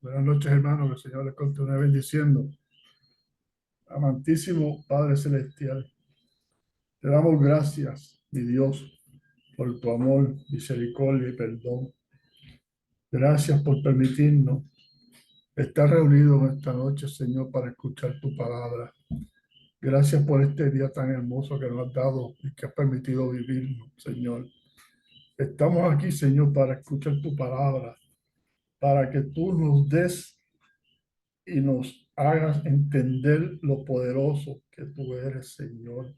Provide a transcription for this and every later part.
Buenas noches, hermanos. Que el Señor les continúe bendiciendo. Amantísimo Padre Celestial, te damos gracias, mi Dios, por tu amor, misericordia y perdón. Gracias por permitirnos estar reunidos en esta noche, Señor, para escuchar tu palabra. Gracias por este día tan hermoso que nos has dado y que has permitido vivir, Señor. Estamos aquí, Señor, para escuchar tu palabra, para que tú nos des y nos hagas entender lo poderoso que tú eres, Señor,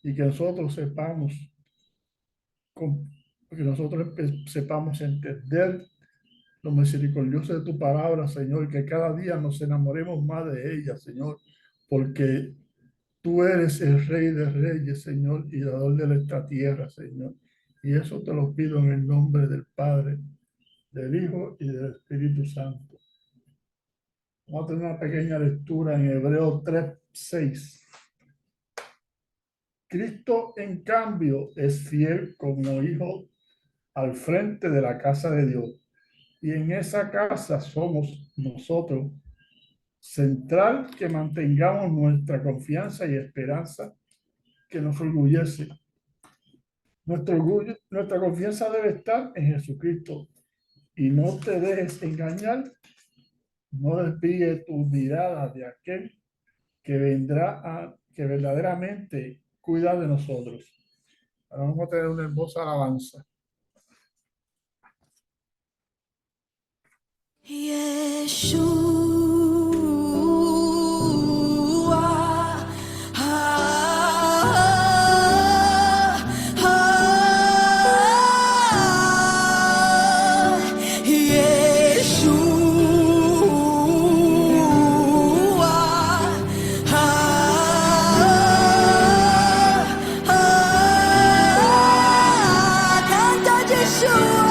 y que nosotros sepamos, que nosotros sepamos entender lo misericordioso de tu palabra, Señor, y que cada día nos enamoremos más de ella, Señor, porque tú eres el Rey de Reyes, Señor, y dador de esta tierra, Señor. Y eso te lo pido en el nombre del Padre, del Hijo y del Espíritu Santo. Vamos a tener una pequeña lectura en Hebreos 3:6. Cristo, en cambio, es fiel como hijo al frente de la casa de Dios. Y en esa casa somos nosotros, central, que mantengamos nuestra confianza y esperanza que nos orgullece. Nuestro orgullo, nuestra confianza debe estar en Jesucristo. Y no te dejes engañar, no desvíe tu mirada de aquel que verdaderamente cuida de nosotros. Ahora vamos a tener una hermosa alabanza. Yeshua, canta Yeshua,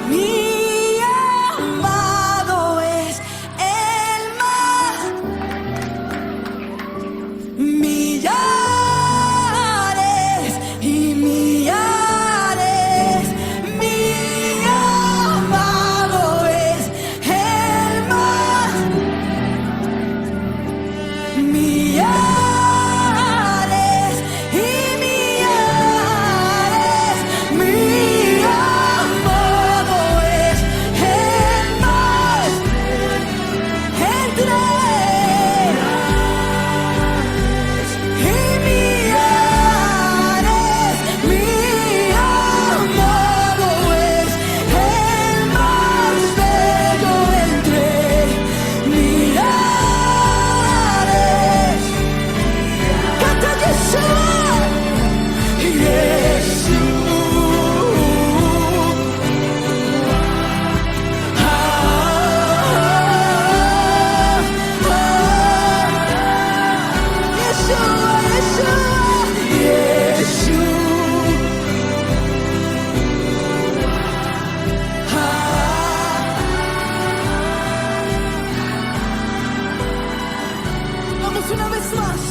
mi amado es el más millares y millares. Mi amado es el más millares y millares. Mi amado es el más entre y millares. Mi amado es el más bello entre millares. Canta Yeshua, vamos una vez más.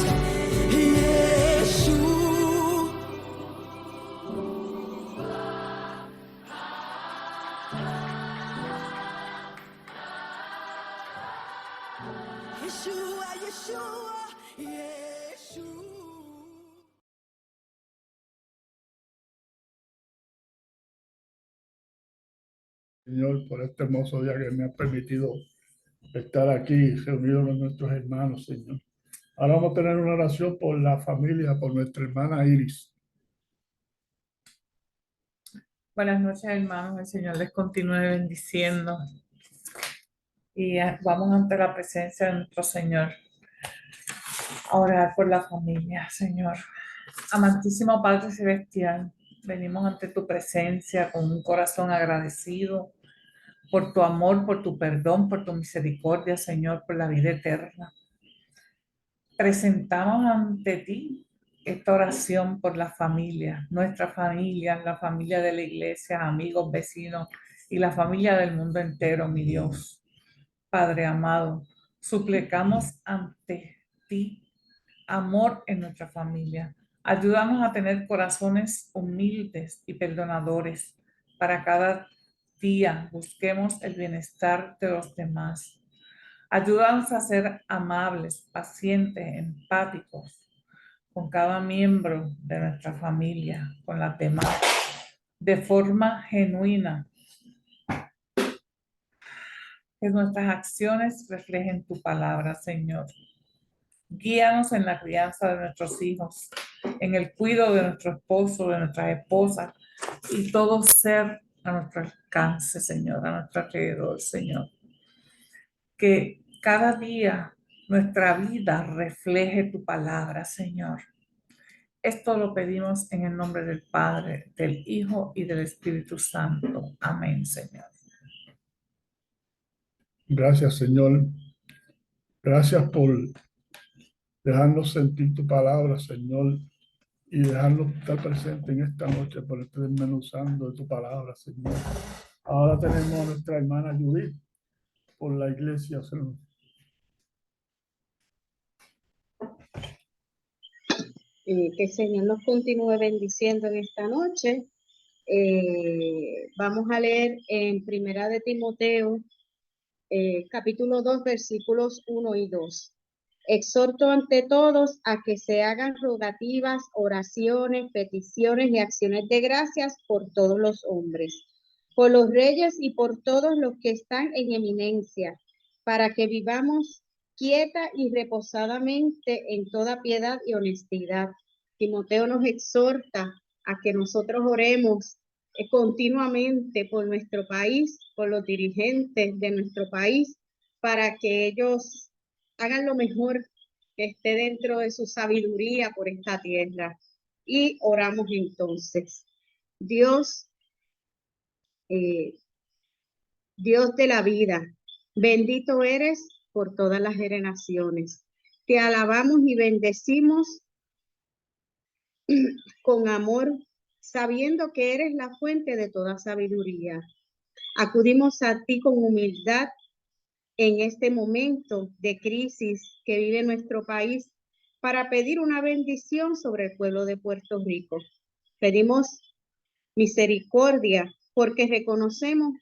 Yeshua. Yeshua, Yeshua, Yeshua. Señor, por este hermoso día que me ha permitido estar aquí reunido con nuestros hermanos, Señor. Ahora vamos a tener una oración por la familia, por nuestra hermana Iris. Buenas noches, hermanos. El Señor les continúe bendiciendo. Y vamos ante la presencia de nuestro Señor a orar por la familia, Señor. Amantísimo Padre Celestial, venimos ante tu presencia con un corazón agradecido por tu amor, por tu perdón, por tu misericordia, Señor, por la vida eterna. Presentamos ante ti esta oración por la familia, nuestra familia, la familia de la iglesia, amigos, vecinos y la familia del mundo entero, mi Dios. Padre amado, suplicamos ante ti amor en nuestra familia. Ayúdanos a tener corazones humildes y perdonadores para cada día busquemos el bienestar de los demás. Ayúdanos a ser amables, pacientes, empáticos con cada miembro de nuestra familia, con las demás, de forma genuina. Que nuestras acciones reflejen tu palabra, Señor. Guíanos en la crianza de nuestros hijos, en el cuidado de nuestro esposo, de nuestras esposas y todo ser a nuestro alcance, Señor, a nuestro alrededor, Señor. Que cada día nuestra vida refleje tu palabra, Señor. Esto lo pedimos en el nombre del Padre, del Hijo y del Espíritu Santo. Amén, Señor. Gracias, Señor. Gracias por dejarnos sentir tu palabra, Señor, y dejarnos estar presente en esta noche por este desmenuzando de tu palabra, Señor. Ahora tenemos a nuestra hermana Judith por la iglesia, Señor. Que el Señor nos continúe bendiciendo en esta noche. Vamos a leer en Primera de Timoteo, capítulo 2, versículos 1 y 2. Exhorto ante todos a que se hagan rogativas, oraciones, peticiones y acciones de gracias por todos los hombres, por los reyes y por todos los que están en eminencia, para que vivamos quieta y reposadamente en toda piedad y honestidad. Timoteo nos exhorta a que nosotros oremos continuamente por nuestro país, por los dirigentes de nuestro país, para que ellos hagan lo mejor que esté dentro de su sabiduría por esta tierra. Y oramos entonces. Dios, Dios de la vida, bendito eres por todas las generaciones. Te alabamos y bendecimos con amor, sabiendo que eres la fuente de toda sabiduría. Acudimos a ti con humildad en este momento de crisis que vive nuestro país para pedir una bendición sobre el pueblo de Puerto Rico. Pedimos misericordia porque reconocemos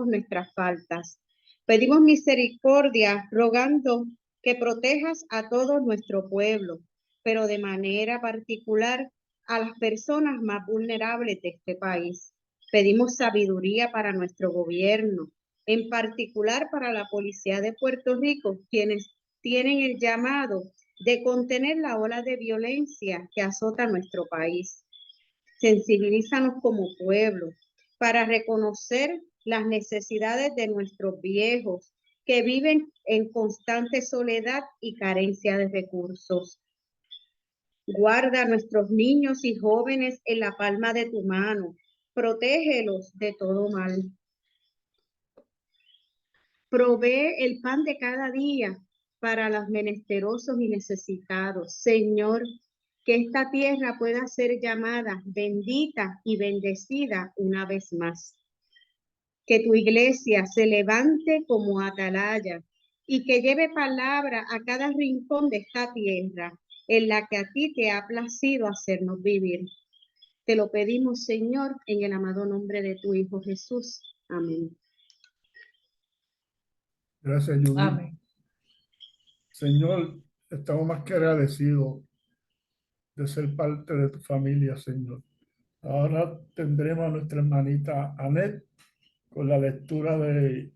nuestras faltas. Pedimos misericordia rogando que protejas a todo nuestro pueblo, pero de manera particular a las personas más vulnerables de este país. Pedimos sabiduría para nuestro gobierno, en particular para la Policía de Puerto Rico, quienes tienen el llamado de contener la ola de violencia que azota nuestro país. Sensibilízanos como pueblo para reconocer las necesidades de nuestros viejos que viven en constante soledad y carencia de recursos. Guarda a nuestros niños y jóvenes en la palma de tu mano. Protégelos de todo mal. Provee el pan de cada día para los menesterosos y necesitados. Señor, que esta tierra pueda ser llamada bendita y bendecida una vez más. Que tu iglesia se levante como atalaya y que lleve palabra a cada rincón de esta tierra en la que a ti te ha placido hacernos vivir. Te lo pedimos, Señor, en el amado nombre de tu Hijo Jesús. Amén. Gracias, Judith. Amén. Señor, estamos más que agradecidos de ser parte de tu familia, Señor. Ahora tendremos a nuestra hermanita Anet con la lectura de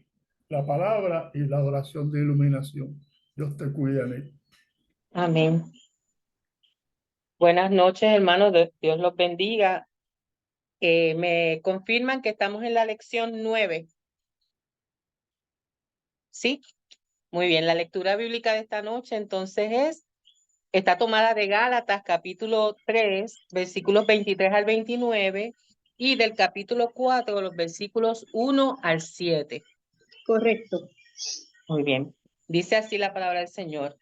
la palabra y la oración de iluminación. Dios te cuide, Anet. Amén. Buenas noches, hermanos. Dios los bendiga. Me confirman que estamos en la lección 9. ¿Sí? Muy bien. La lectura bíblica de esta noche entonces está tomada de Gálatas, capítulo 3, versículos 23 al 29, y del capítulo 4, los versículos 1 al 7. Correcto. Muy bien. Dice así la palabra del Señor.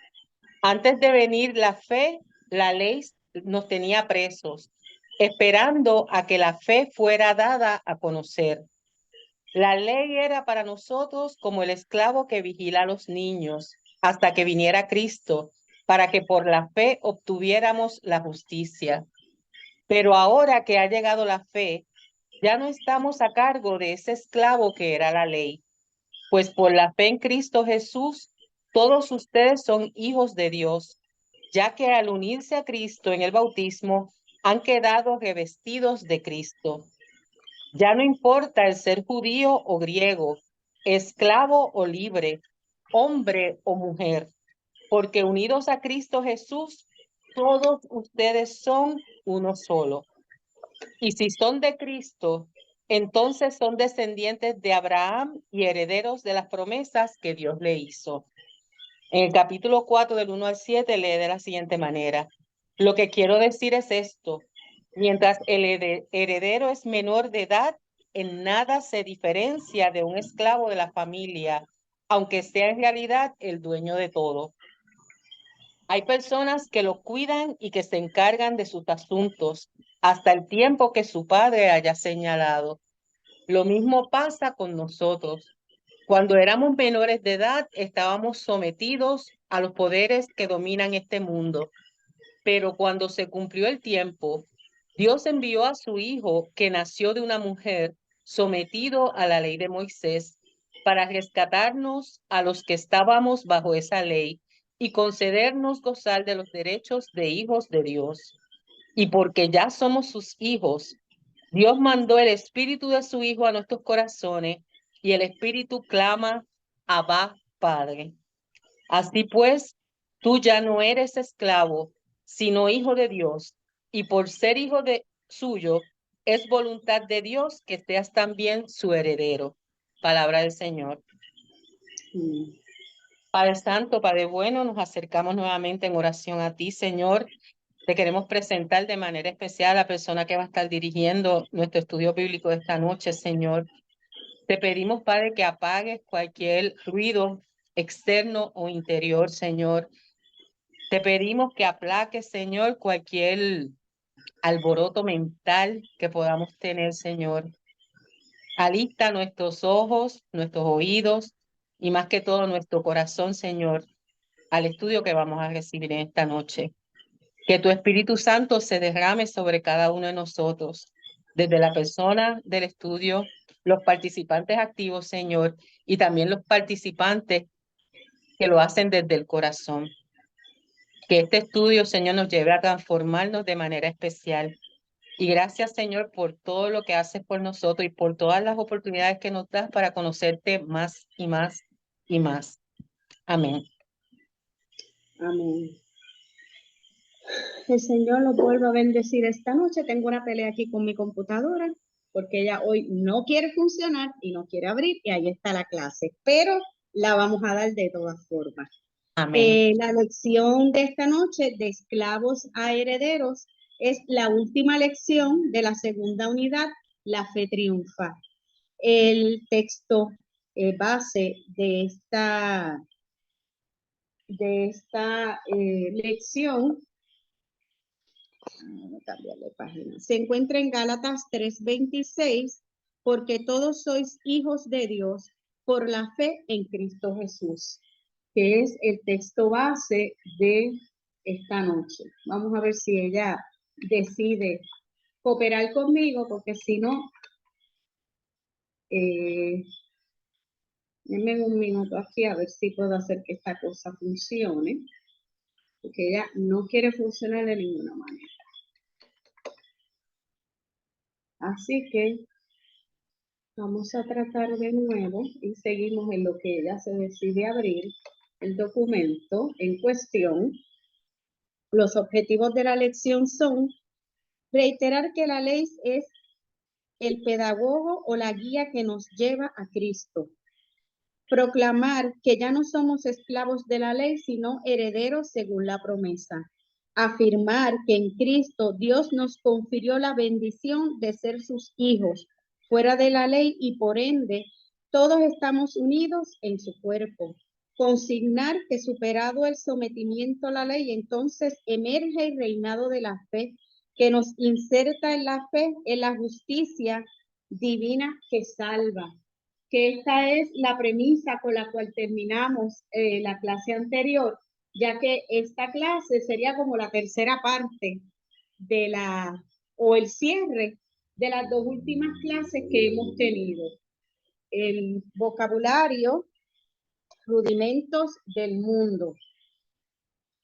Antes de venir la fe, la ley nos tenía presos, esperando a que la fe fuera dada a conocer. La ley era para nosotros como el esclavo que vigila a los niños hasta que viniera Cristo, para que por la fe obtuviéramos la justicia. Pero ahora que ha llegado la fe, ya no estamos a cargo de ese esclavo que era la ley, pues por la fe en Cristo Jesús, todos ustedes son hijos de Dios, ya que al unirse a Cristo en el bautismo, han quedado revestidos de Cristo. Ya no importa el ser judío o griego, esclavo o libre, hombre o mujer, porque unidos a Cristo Jesús, todos ustedes son uno solo. Y si son de Cristo, entonces son descendientes de Abraham y herederos de las promesas que Dios le hizo. En el capítulo 4 del 1 al 7 lee de la siguiente manera. Lo que quiero decir es esto. Mientras el heredero es menor de edad, en nada se diferencia de un esclavo de la familia, aunque sea en realidad el dueño de todo. Hay personas que lo cuidan y que se encargan de sus asuntos hasta el tiempo que su padre haya señalado. Lo mismo pasa con nosotros. Cuando éramos menores de edad, estábamos sometidos a los poderes que dominan este mundo. Pero cuando se cumplió el tiempo, Dios envió a su Hijo, que nació de una mujer, sometido a la ley de Moisés, para rescatarnos a los que estábamos bajo esa ley y concedernos gozar de los derechos de hijos de Dios. Y porque ya somos sus hijos, Dios mandó el Espíritu de su Hijo a nuestros corazones y el Espíritu clama, Abba, Padre. Así pues, tú ya no eres esclavo, sino hijo de Dios, y por ser hijo de suyo, es voluntad de Dios que seas también su heredero. Palabra del Señor. Padre Santo, Padre bueno, nos acercamos nuevamente en oración a ti, Señor. Te queremos presentar de manera especial a la persona que va a estar dirigiendo nuestro estudio bíblico de esta noche, Señor. Te pedimos, Padre, que apagues cualquier ruido externo o interior, Señor. Te pedimos que aplaques, Señor, cualquier alboroto mental que podamos tener, Señor. Alista nuestros ojos, nuestros oídos y más que todo nuestro corazón, Señor, al estudio que vamos a recibir en esta noche. Que tu Espíritu Santo se derrame sobre cada uno de nosotros, desde la persona del estudio, los participantes activos, Señor, y también los participantes que lo hacen desde el corazón. Que este estudio, Señor, nos lleve a transformarnos de manera especial. Y gracias, Señor, por todo lo que haces por nosotros y por todas las oportunidades que nos das para conocerte más y más y más. Amén. Amén. El Señor los vuelva a bendecir esta noche. Tengo una pelea aquí con mi computadora porque ella hoy no quiere funcionar y no quiere abrir y ahí está la clase, pero la vamos a dar de todas formas. Amén. La lección de esta noche, de esclavos a herederos, es la última lección de la segunda unidad, la fe triunfa. El texto base de esta lección, vamos a cambiar de página, se encuentra en Gálatas 3:26, porque todos sois hijos de Dios por la fe en Cristo Jesús, que es el texto base de esta noche. Vamos a ver si ella decide cooperar conmigo, porque si no, denme un minuto aquí a ver si puedo hacer que esta cosa funcione, porque ella no quiere funcionar de ninguna manera. Así que vamos a tratar de nuevo y seguimos en lo que ella se decide abrir el documento en cuestión. Los objetivos de la lección son reiterar que la ley es el pedagogo o la guía que nos lleva a Cristo. Proclamar que ya no somos esclavos de la ley, sino herederos según la promesa. Afirmar que en Cristo Dios nos confirió la bendición de ser sus hijos, fuera de la ley, y por ende todos estamos unidos en su cuerpo. Consignar que superado el sometimiento a la ley, entonces emerge el reinado de la fe, que nos inserta en la fe, en la justicia divina que salva. Que esta es la premisa con la cual terminamos la clase anterior, ya que esta clase sería como la tercera parte de o el cierre de las dos últimas clases que hemos tenido. El vocabulario, rudimentos del mundo.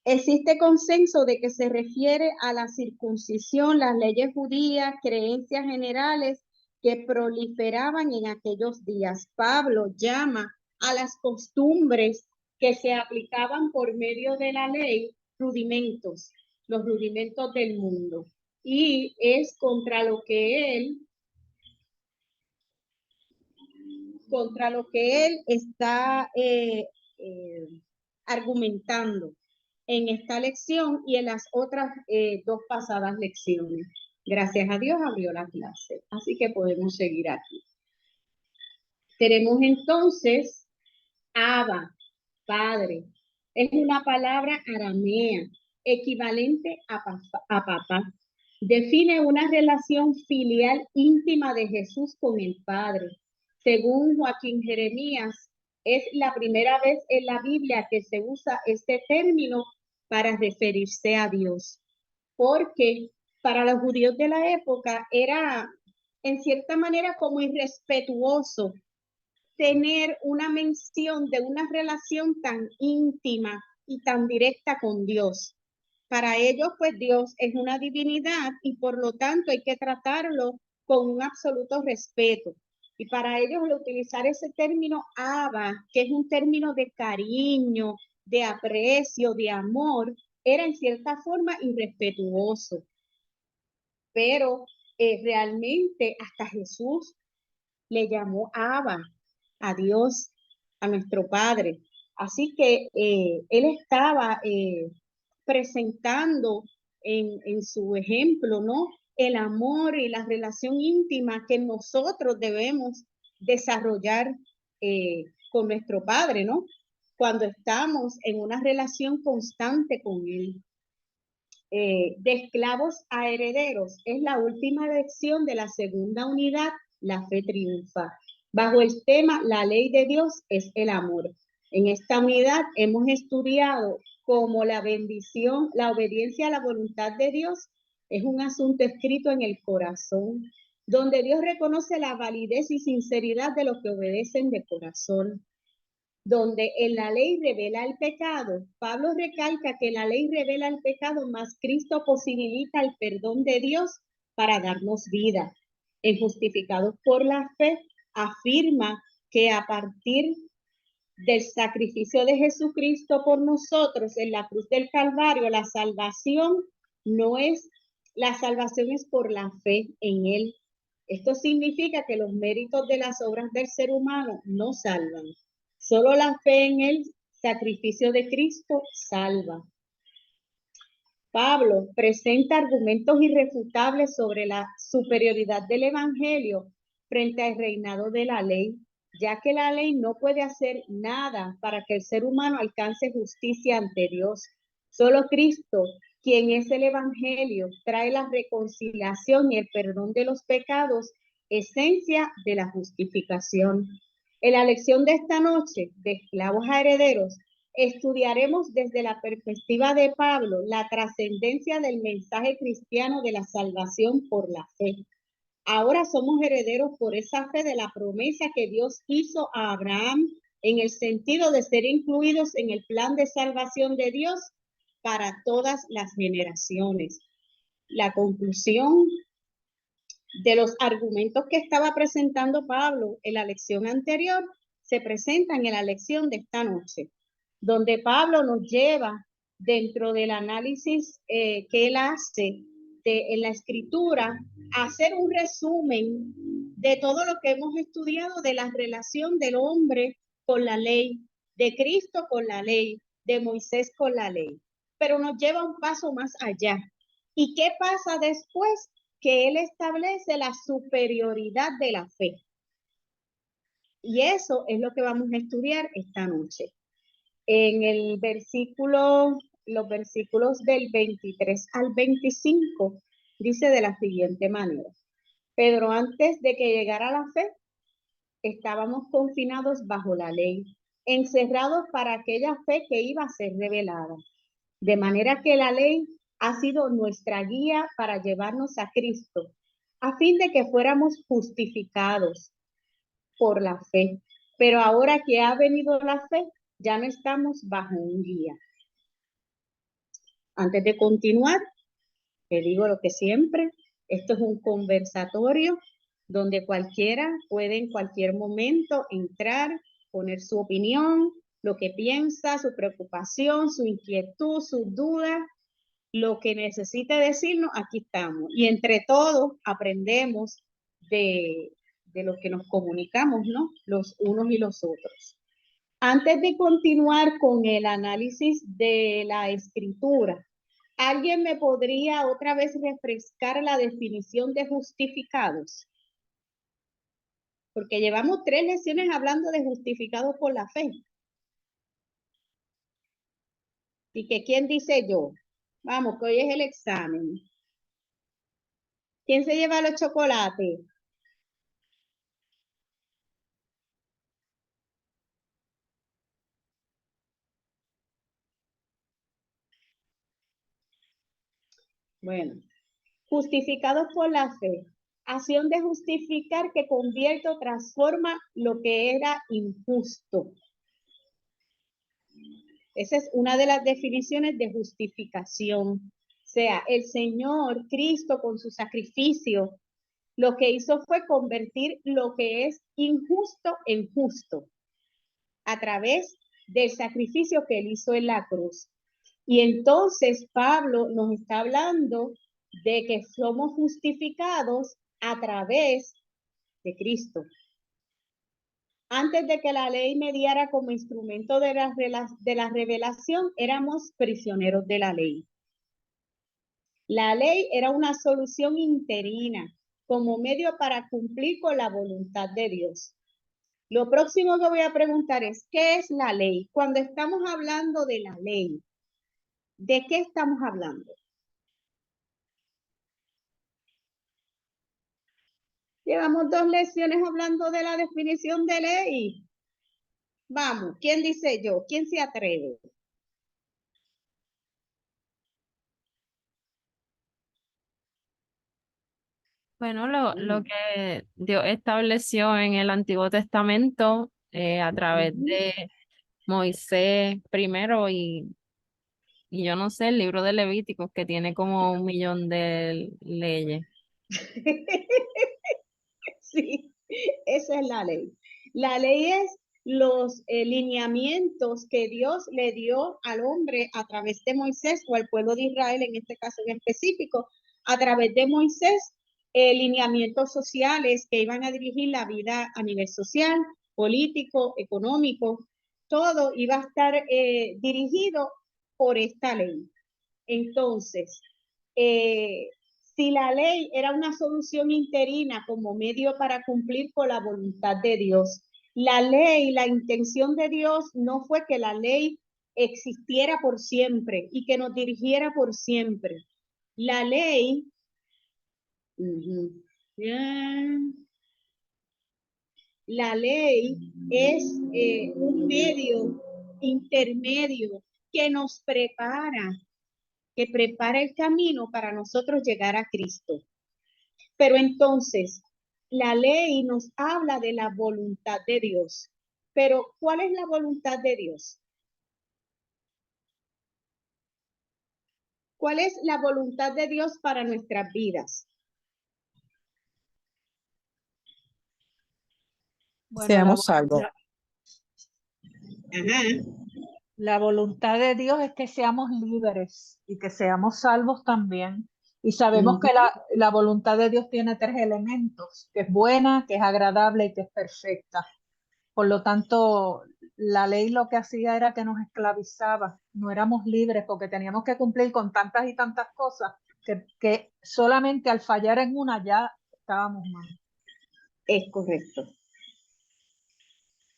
Existe consenso de que se refiere a la circuncisión, las leyes judías, creencias generales que proliferaban en aquellos días. Pablo llama a las costumbres que se aplicaban por medio de la ley rudimentos, los rudimentos del mundo. Y es contra lo que él está argumentando en esta lección y en las otras dos pasadas lecciones. Gracias a Dios abrió la clase, así que podemos seguir aquí. Tenemos entonces Abba, Padre. Es una palabra aramea, equivalente a papá. Define una relación filial íntima de Jesús con el Padre. Según Joaquín Jeremías, es la primera vez en la Biblia que se usa este término para referirse a Dios, porque para los judíos de la época era en cierta manera como irrespetuoso tener una mención de una relación tan íntima y tan directa con Dios. Para ellos, pues Dios es una divinidad y por lo tanto hay que tratarlo con un absoluto respeto. Y para ellos al utilizar ese término Abba, que es un término de cariño, de aprecio, de amor, era en cierta forma irrespetuoso. Pero realmente hasta Jesús le llamó Abba a Dios, a nuestro Padre. Así que él estaba presentando en su ejemplo, ¿no? El amor y la relación íntima que nosotros debemos desarrollar con nuestro Padre, ¿no? Cuando estamos en una relación constante con Él. De esclavos a herederos es la última lección de la segunda unidad, La fe triunfa, bajo el tema La ley de Dios es el amor. En esta unidad hemos estudiado cómo la bendición, la obediencia a la voluntad de Dios es un asunto escrito en el corazón, donde Dios reconoce la validez y sinceridad de los que obedecen de corazón. Donde en la ley revela el pecado, Pablo recalca que la ley revela el pecado, mas Cristo posibilita el perdón de Dios para darnos vida. En Justificados por la Fe, afirma que a partir del sacrificio de Jesucristo por nosotros en la cruz del Calvario, la salvación es por la fe en Él. Esto significa que los méritos de las obras del ser humano no salvan. Solo la fe en el sacrificio de Cristo salva. Pablo presenta argumentos irrefutables sobre la superioridad del Evangelio frente al reinado de la ley, ya que la ley no puede hacer nada para que el ser humano alcance justicia ante Dios. Solo Cristo, quien es el Evangelio, trae la reconciliación y el perdón de los pecados, esencia de la justificación. En la lección de esta noche, de esclavos a herederos, estudiaremos desde la perspectiva de Pablo la trascendencia del mensaje cristiano de la salvación por la fe. Ahora somos herederos por esa fe de la promesa que Dios hizo a Abraham en el sentido de ser incluidos en el plan de salvación de Dios para todas las generaciones. La conclusión de los argumentos que estaba presentando Pablo en la lección anterior se presentan en la lección de esta noche, donde Pablo nos lleva dentro del análisis que él hace en la escritura, hacer un resumen de todo lo que hemos estudiado de la relación del hombre con la ley, de Cristo con la ley, de Moisés con la ley. Pero nos lleva un paso más allá. ¿Y qué pasa después? Que él establece la superioridad de la fe. Y eso es lo que vamos a estudiar esta noche. En el versículo, los versículos del 23 al 25, dice de la siguiente manera: Pedro, antes de que llegara la fe, estábamos confinados bajo la ley, encerrados para aquella fe que iba a ser revelada. De manera que la ley ha sido nuestra guía para llevarnos a Cristo, a fin de que fuéramos justificados por la fe. Pero ahora que ha venido la fe, ya no estamos bajo un guía. Antes de continuar, te digo lo que siempre, esto es un conversatorio donde cualquiera puede en cualquier momento entrar, poner su opinión, lo que piensa, su preocupación, su inquietud, sus dudas, lo que necesite decirnos, aquí estamos. Y entre todos aprendemos de lo que nos comunicamos, ¿no? Los unos y los otros. Antes de continuar con el análisis de la escritura, ¿alguien me podría otra vez refrescar la definición de justificados? Porque llevamos 3 lecciones hablando de justificados por la fe. ¿Y que quién dice yo? Vamos, que hoy es el examen. ¿Quién se lleva los chocolates? Bueno, justificados por la fe. Acción de justificar que convierte o transforma lo que era injusto. Esa es una de las definiciones de justificación. O sea, el Señor Cristo con su sacrificio, lo que hizo fue convertir lo que es injusto en justo a través del sacrificio que él hizo en la cruz. Y entonces Pablo nos está hablando de que somos justificados a través de Cristo. Antes de que la ley mediara como instrumento de la revelación, éramos prisioneros de la ley. La ley era una solución interina, como medio para cumplir con la voluntad de Dios. Lo próximo que voy a preguntar es, ¿qué es la ley? Cuando estamos hablando de la ley, ¿de qué estamos hablando? Llevamos 2 lecciones hablando de la definición de ley. Vamos, ¿quién dice yo? ¿Quién se atreve? Bueno, lo que Dios estableció en el Antiguo Testamento a través de Moisés primero y yo no sé, el libro de Levíticos que tiene como 1.000.000 de leyes. Sí, esa es la ley. La ley es los lineamientos que Dios le dio al hombre a través de Moisés o al pueblo de Israel, en este caso en específico, a través de Moisés, lineamientos sociales que iban a dirigir la vida a nivel social, político, económico, todo iba a estar dirigido por esta ley. Entonces, si la ley era una solución interina como medio para cumplir con la voluntad de Dios, la ley, la intención de Dios no fue que la ley existiera por siempre y que nos dirigiera por siempre. La ley, la ley es un medio intermedio que nos prepara, que prepara el camino para nosotros llegar a Cristo. Pero entonces, la ley nos habla de la voluntad de Dios. Pero, ¿cuál es la voluntad de Dios? ¿Cuál es la voluntad de Dios para nuestras vidas? Bueno, Seamos salvos. Ajá. La voluntad de Dios es que seamos libres y que seamos salvos también. Y sabemos que la voluntad de Dios tiene 3 elementos, que es buena, que es agradable y que es perfecta. Por lo tanto, la ley lo que hacía era que nos esclavizaba, no éramos libres porque teníamos que cumplir con tantas y tantas cosas que solamente al fallar en una ya estábamos mal. Es correcto.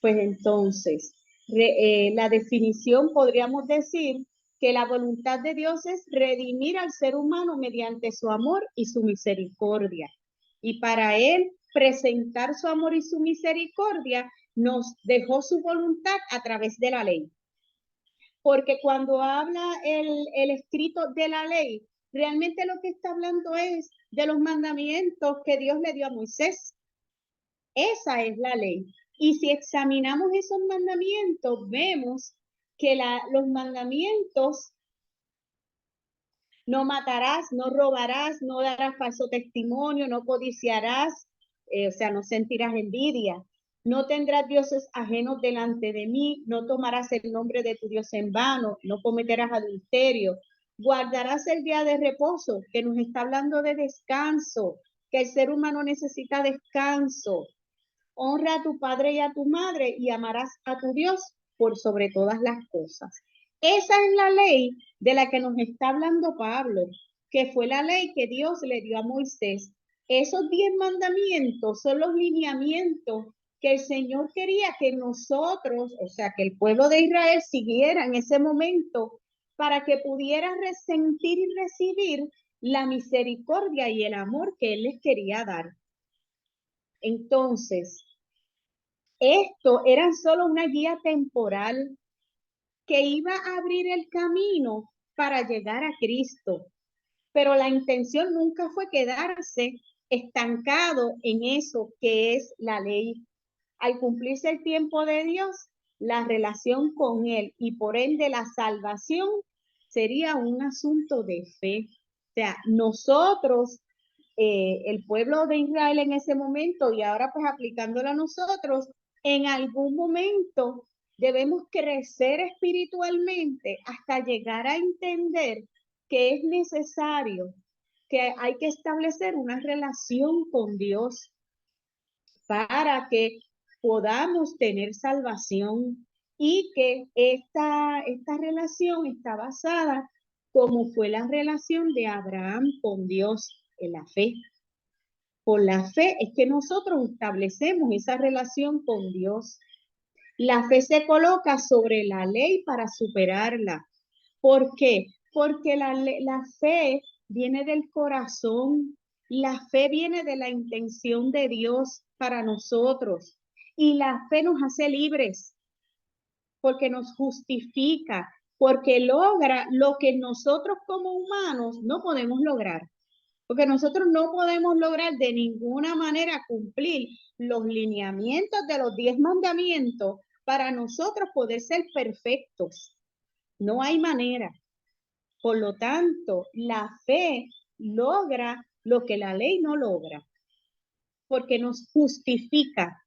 Pues entonces, la definición podríamos decir que la voluntad de Dios es redimir al ser humano mediante su amor y su misericordia. Y para él presentar su amor y su misericordia, nos dejó su voluntad a través de la ley. Porque cuando habla el escrito de la ley, realmente lo que está hablando es de los mandamientos que Dios le dio a Moisés. Esa es la ley. Y si examinamos esos mandamientos, vemos que los mandamientos: no matarás, no robarás, no darás falso testimonio, no codiciarás, o sea, no sentirás envidia, no tendrás dioses ajenos delante de mí, no tomarás el nombre de tu Dios en vano, no cometerás adulterio, guardarás el día de reposo, que nos está hablando de descanso, que el ser humano necesita descanso. Honra a tu padre y a tu madre y amarás a tu Dios por sobre todas las cosas. Esa es la ley de la que nos está hablando Pablo, que fue la ley que Dios le dio a Moisés. Esos 10 mandamientos son los lineamientos que el Señor quería que nosotros, o sea, que el pueblo de Israel siguiera en ese momento para que pudiera resentir y recibir la misericordia y el amor que Él les quería dar. Entonces, esto era solo una guía temporal que iba a abrir el camino para llegar a Cristo. Pero la intención nunca fue quedarse estancado en eso que es la ley. Al cumplirse el tiempo de Dios, la relación con Él y por ende la salvación sería un asunto de fe. O sea, nosotros, el pueblo de Israel en ese momento y ahora pues aplicándolo a nosotros, en algún momento debemos crecer espiritualmente hasta llegar a entender que es necesario, que hay que establecer una relación con Dios para que podamos tener salvación y que esta relación está basada como fue la relación de Abraham con Dios en la fe. Por la fe es que nosotros establecemos esa relación con Dios. La fe se coloca sobre la ley para superarla. ¿Por qué? Porque la fe viene del corazón, la fe viene de la intención de Dios para nosotros y la fe nos hace libres porque nos justifica, porque logra lo que nosotros como humanos no podemos lograr. Porque nosotros no podemos lograr de ninguna manera cumplir los lineamientos de los 10 mandamientos para nosotros poder ser perfectos. No hay manera. Por lo tanto, la fe logra lo que la ley no logra, porque nos justifica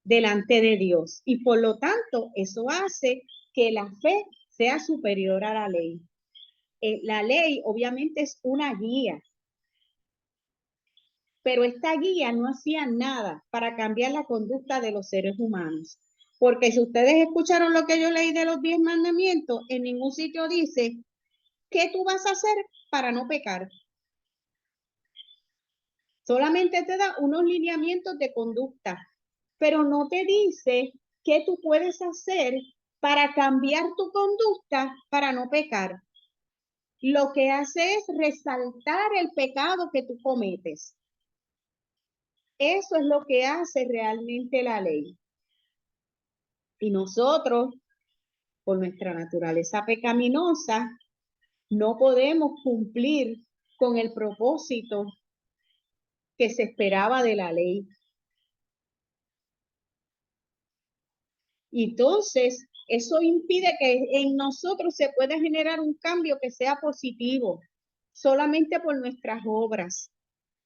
delante de Dios. Y por lo tanto, eso hace que la fe sea superior a la ley. La ley obviamente es una guía, pero esta guía no hacía nada para cambiar la conducta de los seres humanos. Porque si ustedes escucharon lo que yo leí de los 10 mandamientos, en ningún sitio dice ¿qué tú vas a hacer para no pecar? Solamente te da unos lineamientos de conducta, pero no te dice qué tú puedes hacer para cambiar tu conducta para no pecar. Lo que hace es resaltar el pecado que tú cometes. Eso es lo que hace realmente la ley. Y nosotros, por nuestra naturaleza pecaminosa, no podemos cumplir con el propósito que se esperaba de la ley. Entonces, eso impide que en nosotros se pueda generar un cambio que sea positivo, solamente por nuestras obras.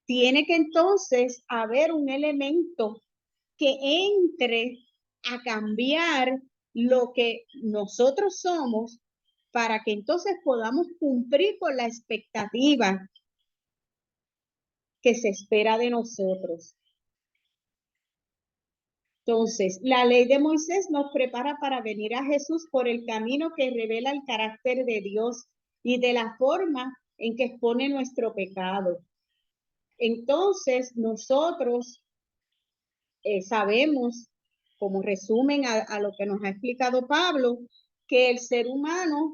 Tiene que entonces haber un elemento que entre a cambiar lo que nosotros somos para que entonces podamos cumplir con la expectativa que se espera de nosotros. Entonces, la ley de Moisés nos prepara para venir a Jesús por el camino que revela el carácter de Dios y de la forma en que expone nuestro pecado. Entonces, nosotros sabemos, como resumen a lo que nos ha explicado Pablo, que el ser humano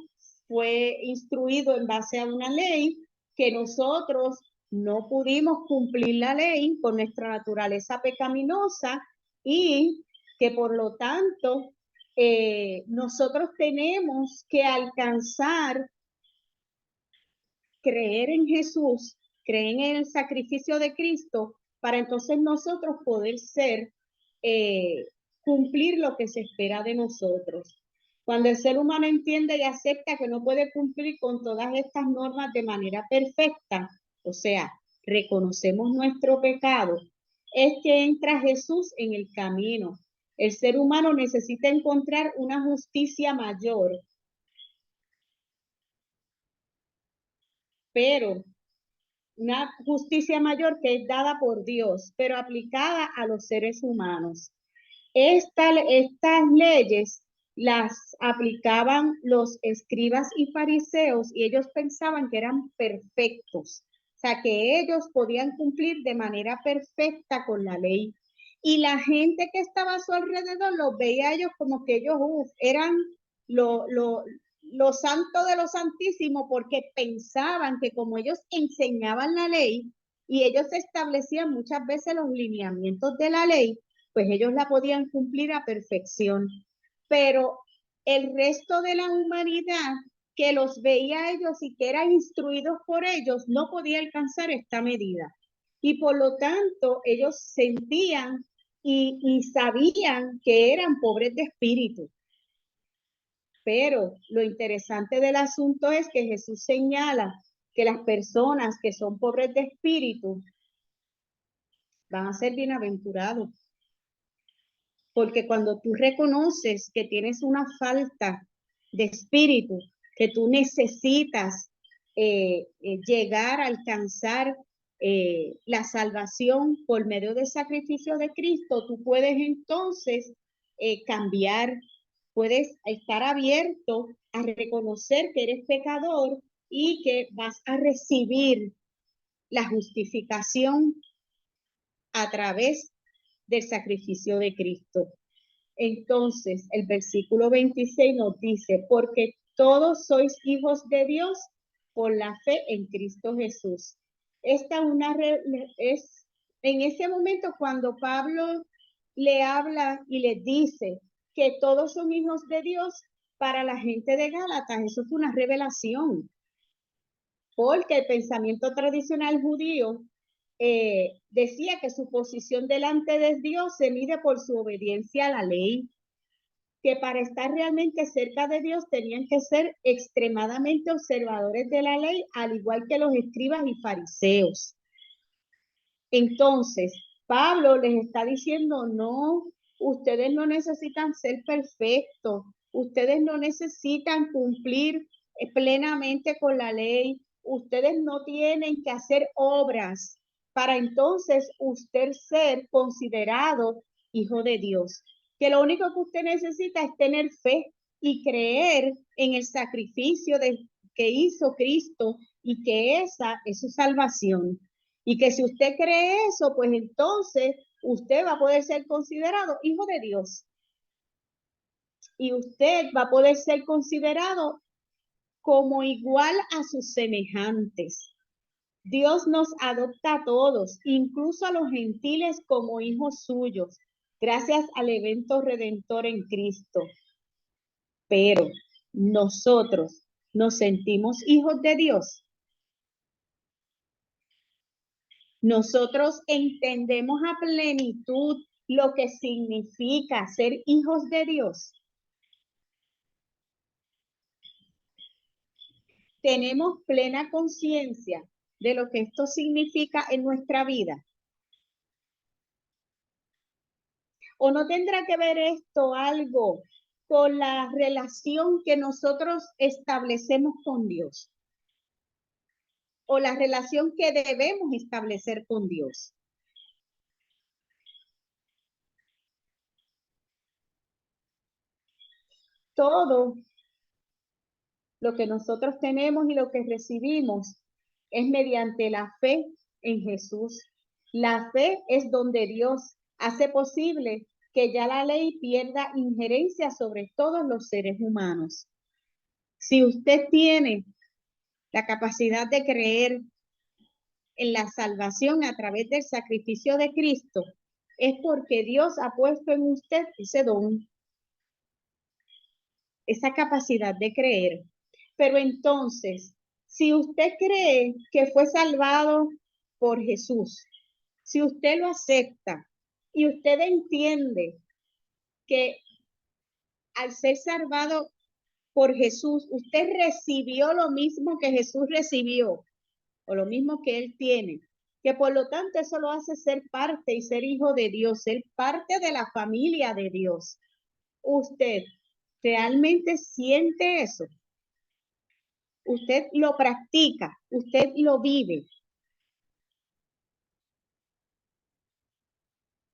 fue instruido en base a una ley, que nosotros no pudimos cumplir la ley con nuestra naturaleza pecaminosa y que por lo tanto nosotros tenemos que alcanzar, creer en Jesús, creer en el sacrificio de Cristo, para entonces nosotros poder ser, cumplir lo que se espera de nosotros. Cuando el ser humano entiende y acepta que no puede cumplir con todas estas normas de manera perfecta, o sea, reconocemos nuestro pecado, es que entra Jesús en el camino. El ser humano necesita encontrar una justicia mayor, pero una justicia mayor que es dada por Dios, pero aplicada a los seres humanos. Estas leyes las aplicaban los escribas y fariseos y ellos pensaban que eran perfectos, o sea, que ellos podían cumplir de manera perfecta con la ley. Y la gente que estaba a su alrededor los veía a ellos como que ellos eran lo santo de lo santísimo, porque pensaban que como ellos enseñaban la ley y ellos establecían muchas veces los lineamientos de la ley, pues ellos la podían cumplir a perfección. Pero el resto de la humanidad que los veía a ellos y que eran instruidos por ellos no podía alcanzar esta medida. Y por lo tanto, ellos sentían y sabían que eran pobres de espíritu. Pero lo interesante del asunto es que Jesús señala que las personas que son pobres de espíritu van a ser bienaventurados. Porque cuando tú reconoces que tienes una falta de espíritu, que tú necesitas llegar a alcanzar la salvación por medio del sacrificio de Cristo, tú puedes entonces cambiar, puedes estar abierto a reconocer que eres pecador y que vas a recibir la justificación a través del sacrificio de Cristo. Entonces, el versículo 26 nos dice, porque todos sois hijos de Dios por la fe en Cristo Jesús. Esta es en ese momento cuando Pablo le habla y le dice que todos son hijos de Dios para la gente de Gálatas. Eso fue una revelación, porque el pensamiento tradicional judío decía que su posición delante de Dios se mide por su obediencia a la ley, que para estar realmente cerca de Dios tenían que ser extremadamente observadores de la ley, al igual que los escribas y fariseos. Entonces, Pablo les está diciendo, no, ustedes no necesitan ser perfectos, ustedes no necesitan cumplir plenamente con la ley, ustedes no tienen que hacer obras para entonces usted ser considerado hijo de Dios. Que lo único que usted necesita es tener fe y creer en el sacrificio que hizo Cristo y que esa es su salvación. Y que si usted cree eso, pues entonces usted va a poder ser considerado hijo de Dios. Y usted va a poder ser considerado como igual a sus semejantes. Dios nos adopta a todos, incluso a los gentiles, como hijos suyos, gracias al evento redentor en Cristo. Pero nosotros nos sentimos hijos de Dios. Nosotros entendemos a plenitud lo que significa ser hijos de Dios. Tenemos plena conciencia de lo que esto significa en nuestra vida. ¿O no tendrá que ver esto algo con la relación que nosotros establecemos con Dios o la relación que debemos establecer con Dios. Todo lo que nosotros tenemos y lo que recibimos es mediante la fe en Jesús. La fe es donde Dios hace posible que ya la ley pierda injerencia sobre todos los seres humanos. Si usted tiene la capacidad de creer en la salvación a través del sacrificio de Cristo, es porque Dios ha puesto en usted ese don, esa capacidad de creer. Pero entonces, si usted cree que fue salvado por Jesús, si usted lo acepta y usted entiende que al ser salvado por Jesús, usted recibió lo mismo que Jesús recibió, o lo mismo que él tiene, que por lo tanto eso lo hace ser parte y ser hijo de Dios, ser parte de la familia de Dios. ¿Usted realmente siente eso? Usted lo practica, usted lo vive.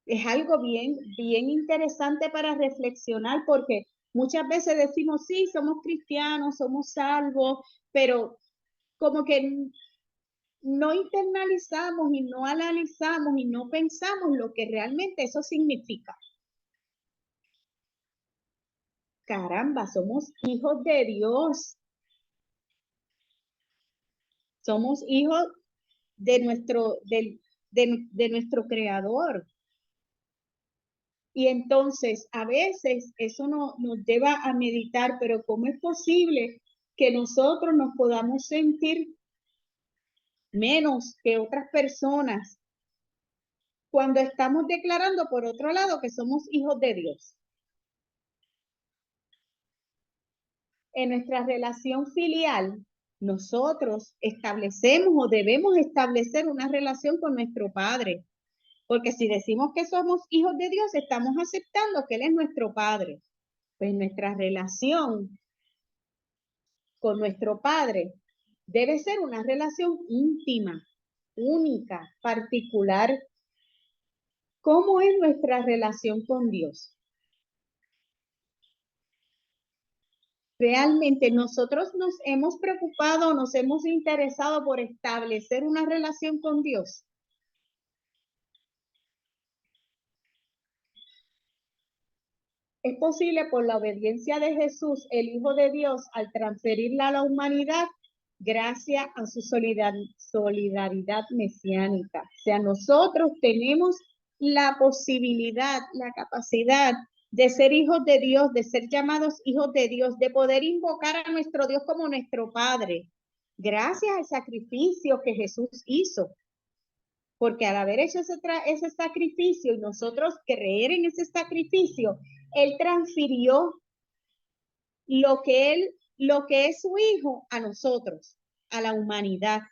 Es algo bien interesante para reflexionar, porque muchas veces decimos, sí, somos cristianos, somos salvos, pero como que no internalizamos y no analizamos y no pensamos lo que realmente eso significa. Caramba, somos hijos de Dios. Somos hijos de nuestro Creador. Y entonces, a veces eso nos lleva a meditar, pero ¿cómo es posible que nosotros nos podamos sentir menos que otras personas cuando estamos declarando, por otro lado, que somos hijos de Dios? En nuestra relación filial, nosotros establecemos o debemos establecer una relación con nuestro Padre. Porque si decimos que somos hijos de Dios, estamos aceptando que Él es nuestro Padre. Pues nuestra relación con nuestro Padre debe ser una relación íntima, única, particular. ¿Cómo es nuestra relación con Dios? Realmente nosotros nos hemos preocupado, nos hemos interesado por establecer una relación con Dios. Es posible por la obediencia de Jesús, el Hijo de Dios, al transferirla a la humanidad, gracias a su solidaridad mesiánica. O sea, nosotros tenemos la posibilidad, la capacidad de ser hijos de Dios, de ser llamados hijos de Dios, de poder invocar a nuestro Dios como nuestro Padre, gracias al sacrificio que Jesús hizo. Porque al haber hecho ese sacrificio y nosotros creer en ese sacrificio, Él transfirió lo que es su Hijo a nosotros, a la humanidad.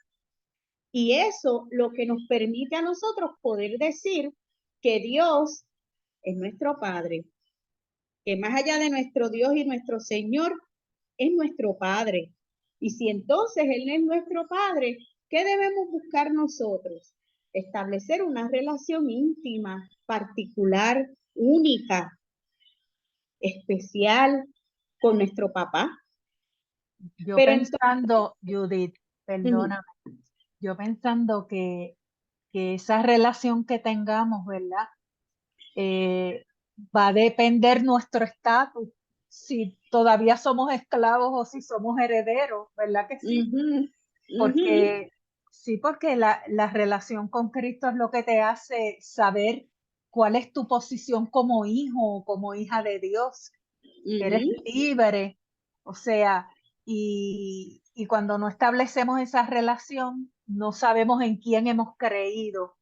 Y eso lo que nos permite a nosotros poder decir que Dios es nuestro Padre, que más allá de nuestro Dios y nuestro Señor, es nuestro Padre. Y si entonces Él es nuestro Padre, ¿qué debemos buscar nosotros? Establecer una relación íntima, particular, única, especial con nuestro papá. Yo Pero pensando, Judith, perdóname, yo pensando que esa relación que tengamos, ¿verdad? Va a depender nuestro estatus, si todavía somos esclavos o si somos herederos, ¿verdad que sí? Porque sí, porque la relación con Cristo es lo que te hace saber cuál es tu posición como hijo o como hija de Dios. Eres libre, o sea, y cuando no establecemos esa relación, no sabemos en quién hemos creído,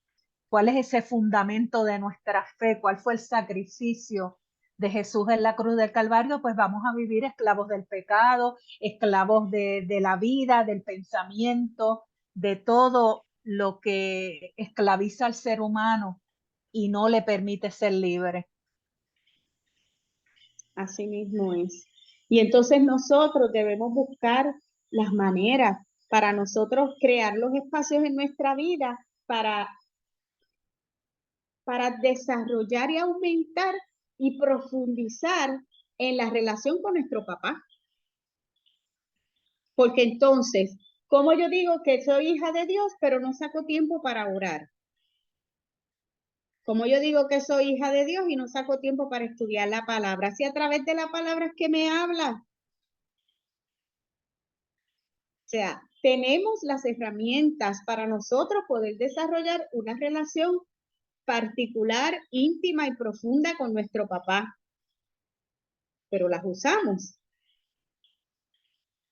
cuál es ese fundamento de nuestra fe, cuál fue el sacrificio de Jesús en la cruz del Calvario, pues vamos a vivir esclavos del pecado, esclavos de la vida, del pensamiento, de todo lo que esclaviza al ser humano y no le permite ser libre. Así mismo es. Y entonces nosotros debemos buscar las maneras para nosotros crear los espacios en nuestra vida para desarrollar y aumentar y profundizar en la relación con nuestro papá. Porque entonces, ¿cómo yo digo que soy hija de Dios, pero no saco tiempo para orar? ¿Cómo yo digo que soy hija de Dios y no saco tiempo para estudiar la palabra? Si a través de la palabra es que me habla. O sea, tenemos las herramientas para nosotros poder desarrollar una relación particular, íntima y profunda con nuestro papá. Pero las usamos.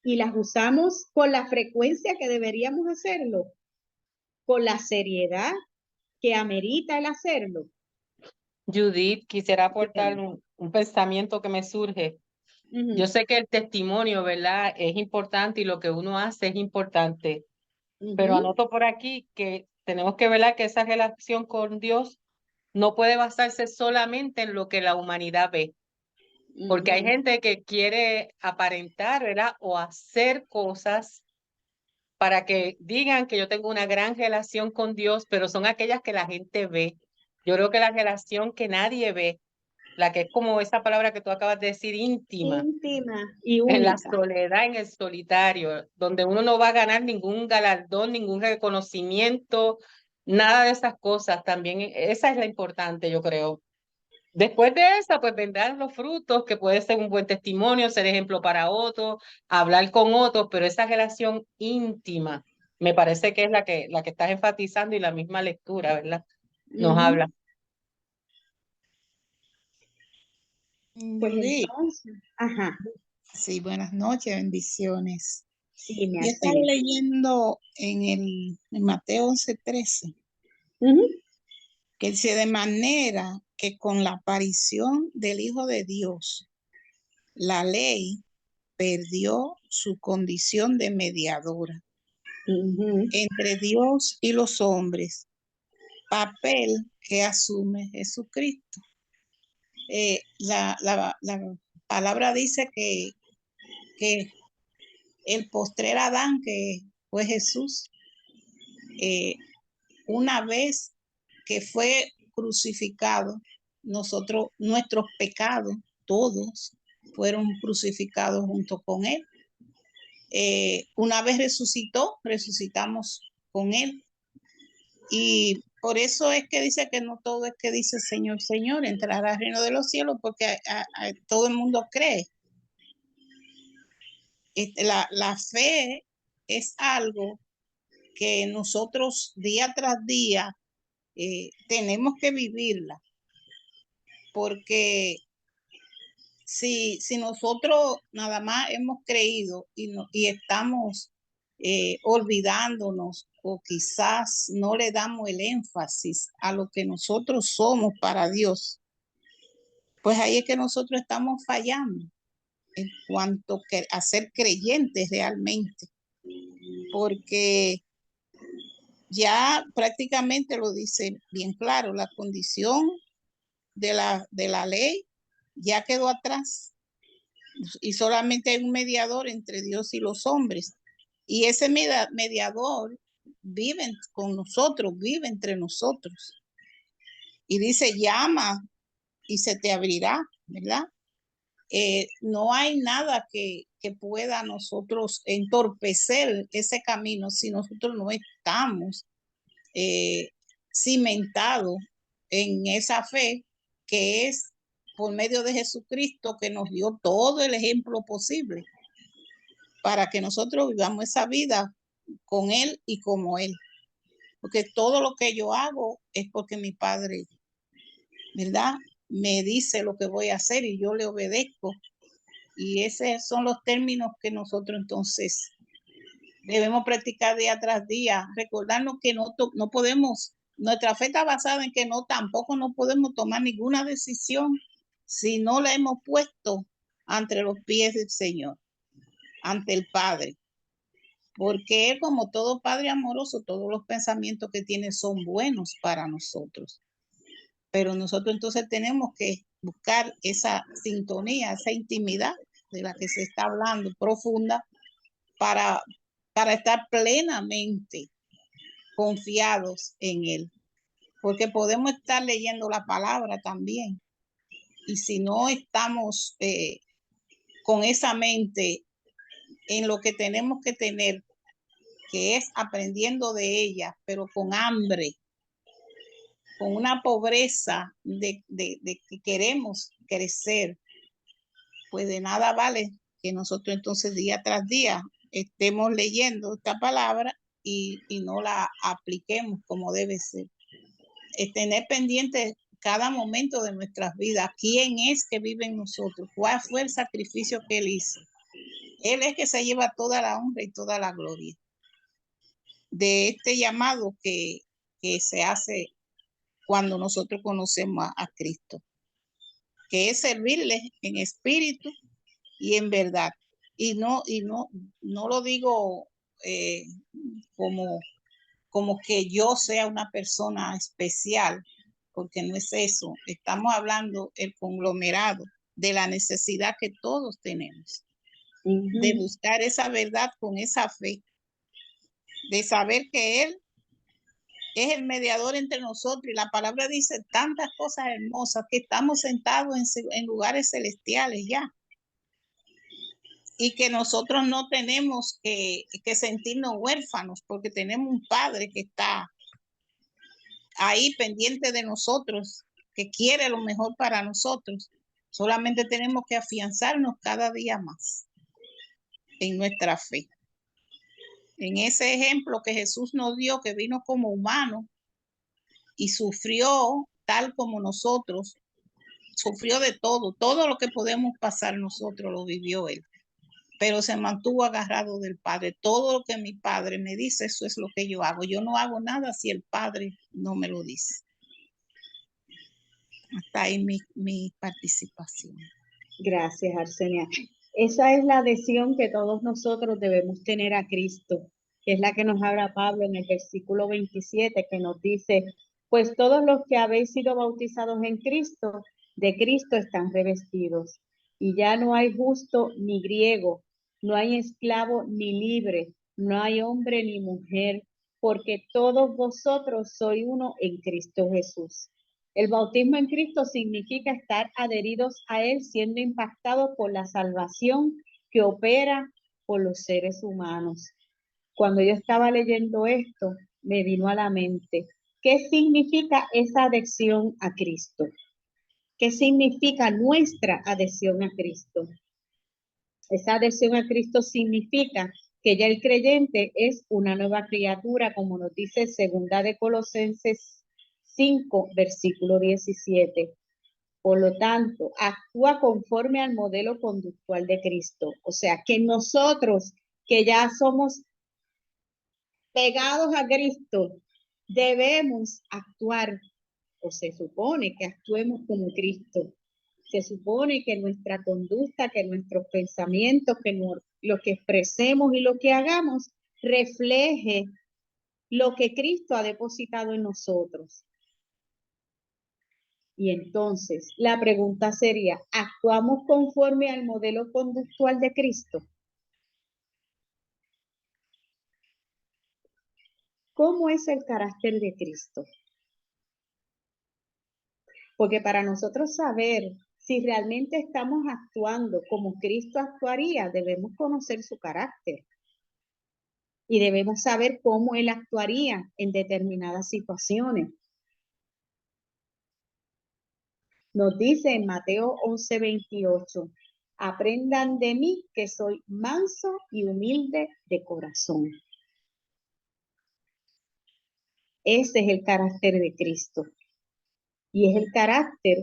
Y las usamos con la frecuencia que deberíamos hacerlo, con la seriedad que amerita el hacerlo. Judith, quisiera aportar un pensamiento que me surge. Yo sé que el testimonio, ¿verdad? Es importante y lo que uno hace es importante, pero anoto por aquí que tenemos que ver que esa relación con Dios no puede basarse solamente en lo que la humanidad ve, porque hay gente que quiere aparentar, ¿verdad? O hacer cosas para que digan que yo tengo una gran relación con Dios, pero son aquellas que la gente ve. Yo creo que la relación que nadie ve, la que es como esa palabra que tú acabas de decir, íntima, Íntima y en la única. soledad, en el solitario, donde uno no va a ganar ningún galardón, ningún reconocimiento, nada de esas cosas. También esa es la importante, yo creo. Después de esa, pues vendrán los frutos, que puede ser un buen testimonio, ser ejemplo para otros, hablar con otros, pero esa relación íntima me parece que es la que estás enfatizando y la misma lectura, ¿verdad? Nos habla. Pues Judith, entonces, ajá, sí, buenas noches, bendiciones. dime, Yo estaba Arcelia. leyendo en Mateo 11:13, que dice, de manera que con la aparición del Hijo de Dios, la ley perdió su condición de mediadora entre Dios y los hombres, papel que asume Jesucristo. La palabra dice que el postrer Adán, que fue Jesús, una vez que fue crucificado, nuestros pecados, todos, fueron crucificados junto con él. Una vez resucitamos con él. Y por eso es que dice que no todo es que dice Señor, Señor, entrará al reino de los cielos, porque todo el mundo cree. La fe es algo que nosotros día tras día tenemos que vivirla, porque si nosotros nada más hemos creído y estamos olvidándonos o quizás no le damos el énfasis a lo que nosotros somos para Dios, pues ahí es que nosotros estamos fallando en cuanto a ser creyentes realmente, porque ya prácticamente lo dice bien claro, la condición de la ley ya quedó atrás y solamente hay un mediador entre Dios y los hombres. Y ese mediador vive con nosotros, vive entre nosotros. Y dice, llama y se te abrirá, ¿verdad? No hay nada que pueda nosotros entorpecer ese camino si nosotros no estamos cimentados en esa fe que es por medio de Jesucristo, que nos dio todo el ejemplo posible para que nosotros vivamos esa vida con Él y como Él. Porque todo lo que yo hago es porque mi Padre, ¿verdad?, me dice lo que voy a hacer y yo le obedezco. Y esos son los términos que nosotros entonces debemos practicar día tras día, recordarnos que no podemos, nuestra fe está basada en que tampoco no podemos tomar ninguna decisión si no la hemos puesto ante los pies del Señor, ante el Padre. Porque Él, como todo Padre amoroso, todos los pensamientos que tiene son buenos para nosotros. Pero nosotros entonces tenemos que buscar esa sintonía, esa intimidad de la que se está hablando, profunda, para estar plenamente confiados en Él. Porque podemos estar leyendo la palabra también. Y si no estamos con esa mente en lo que tenemos que tener, que es aprendiendo de ella, pero con hambre, con una pobreza de que queremos crecer, pues de nada vale que nosotros entonces día tras día estemos leyendo esta palabra y no la apliquemos como debe ser. Tener pendiente cada momento de nuestras vidas, quién es que vive en nosotros, cuál fue el sacrificio que Él hizo. Él es que se lleva toda la honra y toda la gloria de este llamado que se hace cuando nosotros conocemos a Cristo, que es servirle en espíritu y en verdad. Y no lo digo como que yo sea una persona especial, porque no es eso. Estamos hablando el conglomerado de la necesidad que todos tenemos, de buscar esa verdad con esa fe, de saber que Él es el mediador entre nosotros, y la palabra dice tantas cosas hermosas, que estamos sentados en lugares celestiales ya, y que nosotros no tenemos que sentirnos huérfanos, porque tenemos un Padre que está ahí pendiente de nosotros, que quiere lo mejor para nosotros. Solamente tenemos que afianzarnos cada día más en nuestra fe. En ese ejemplo que Jesús nos dio, que vino como humano y sufrió tal como nosotros, sufrió de todo lo que podemos pasar nosotros lo vivió Él, pero se mantuvo agarrado del Padre. Todo lo que mi Padre me dice, eso es lo que yo hago. Yo no hago nada si el Padre no me lo dice. Hasta ahí mi participación. Gracias, Arsenia. Esa es la adhesión que todos nosotros debemos tener a Cristo, que es la que nos habla Pablo en el versículo 27, que nos dice, pues todos los que habéis sido bautizados en Cristo, de Cristo están revestidos. Y ya no hay justo ni griego, no hay esclavo ni libre, no hay hombre ni mujer, porque todos vosotros sois uno en Cristo Jesús. El bautismo en Cristo significa estar adheridos a Él, siendo impactados por la salvación que opera por los seres humanos. Cuando yo estaba leyendo esto, me vino a la mente, ¿qué significa esa adhesión a Cristo? ¿Qué significa nuestra adhesión a Cristo? Esa adhesión a Cristo significa que ya el creyente es una nueva criatura, como nos dice 2 de Colosenses 5, versículo 17. Por lo tanto, actúa conforme al modelo conductual de Cristo. O sea, que nosotros, que ya somos pegados a Cristo, debemos actuar, o se supone que actuemos como Cristo. Se supone que nuestra conducta, que nuestros pensamientos, que lo que expresemos y lo que hagamos refleje lo que Cristo ha depositado en nosotros. Y entonces, la pregunta sería, ¿actuamos conforme al modelo conductual de Cristo? ¿Cómo es el carácter de Cristo? Porque para nosotros saber si realmente estamos actuando como Cristo actuaría, debemos conocer su carácter. Y debemos saber cómo Él actuaría en determinadas situaciones. Nos dice en Mateo 11:28, aprendan de mí que soy manso y humilde de corazón. Ese es el carácter de Cristo. Y es el carácter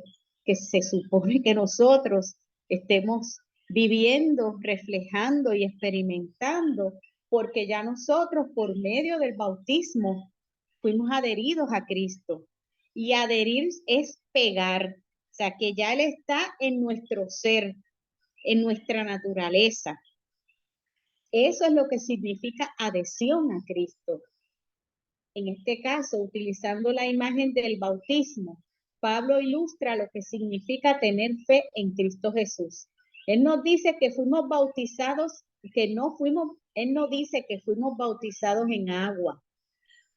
que se supone que nosotros estemos viviendo, reflejando y experimentando, porque ya nosotros por medio del bautismo fuimos adheridos a Cristo. Y adherir es pegar, o sea que ya Él está en nuestro ser, en nuestra naturaleza. Eso es lo que significa adhesión a Cristo. En este caso, utilizando la imagen del bautismo, Pablo ilustra lo que significa tener fe en Cristo Jesús. Él nos dice que fuimos bautizados, él no dice que fuimos bautizados en agua,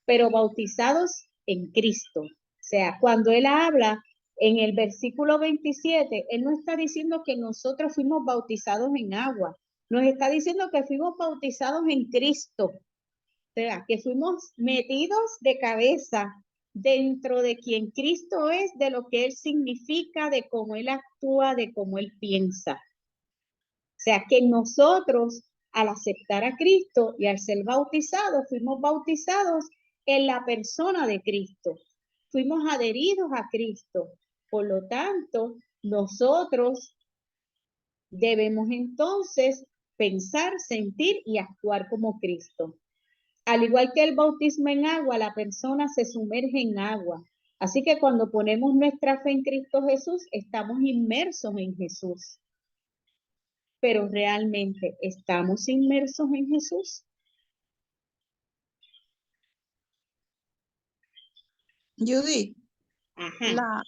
pero bautizados en Cristo. O sea, cuando él habla en el versículo 27, él no está diciendo que nosotros fuimos bautizados en agua, nos está diciendo que fuimos bautizados en Cristo. O sea, que fuimos metidos de cabeza dentro de quien Cristo es, de lo que Él significa, de cómo Él actúa, de cómo Él piensa. O sea, que nosotros, al aceptar a Cristo y al ser bautizados, fuimos bautizados en la persona de Cristo. Fuimos adheridos a Cristo. Por lo tanto, nosotros debemos entonces pensar, sentir y actuar como Cristo. Al igual que el bautismo en agua, la persona se sumerge en agua. Así que cuando ponemos nuestra fe en Cristo Jesús, estamos inmersos en Jesús. Pero realmente, ¿estamos inmersos en Jesús? Judith, Ajá.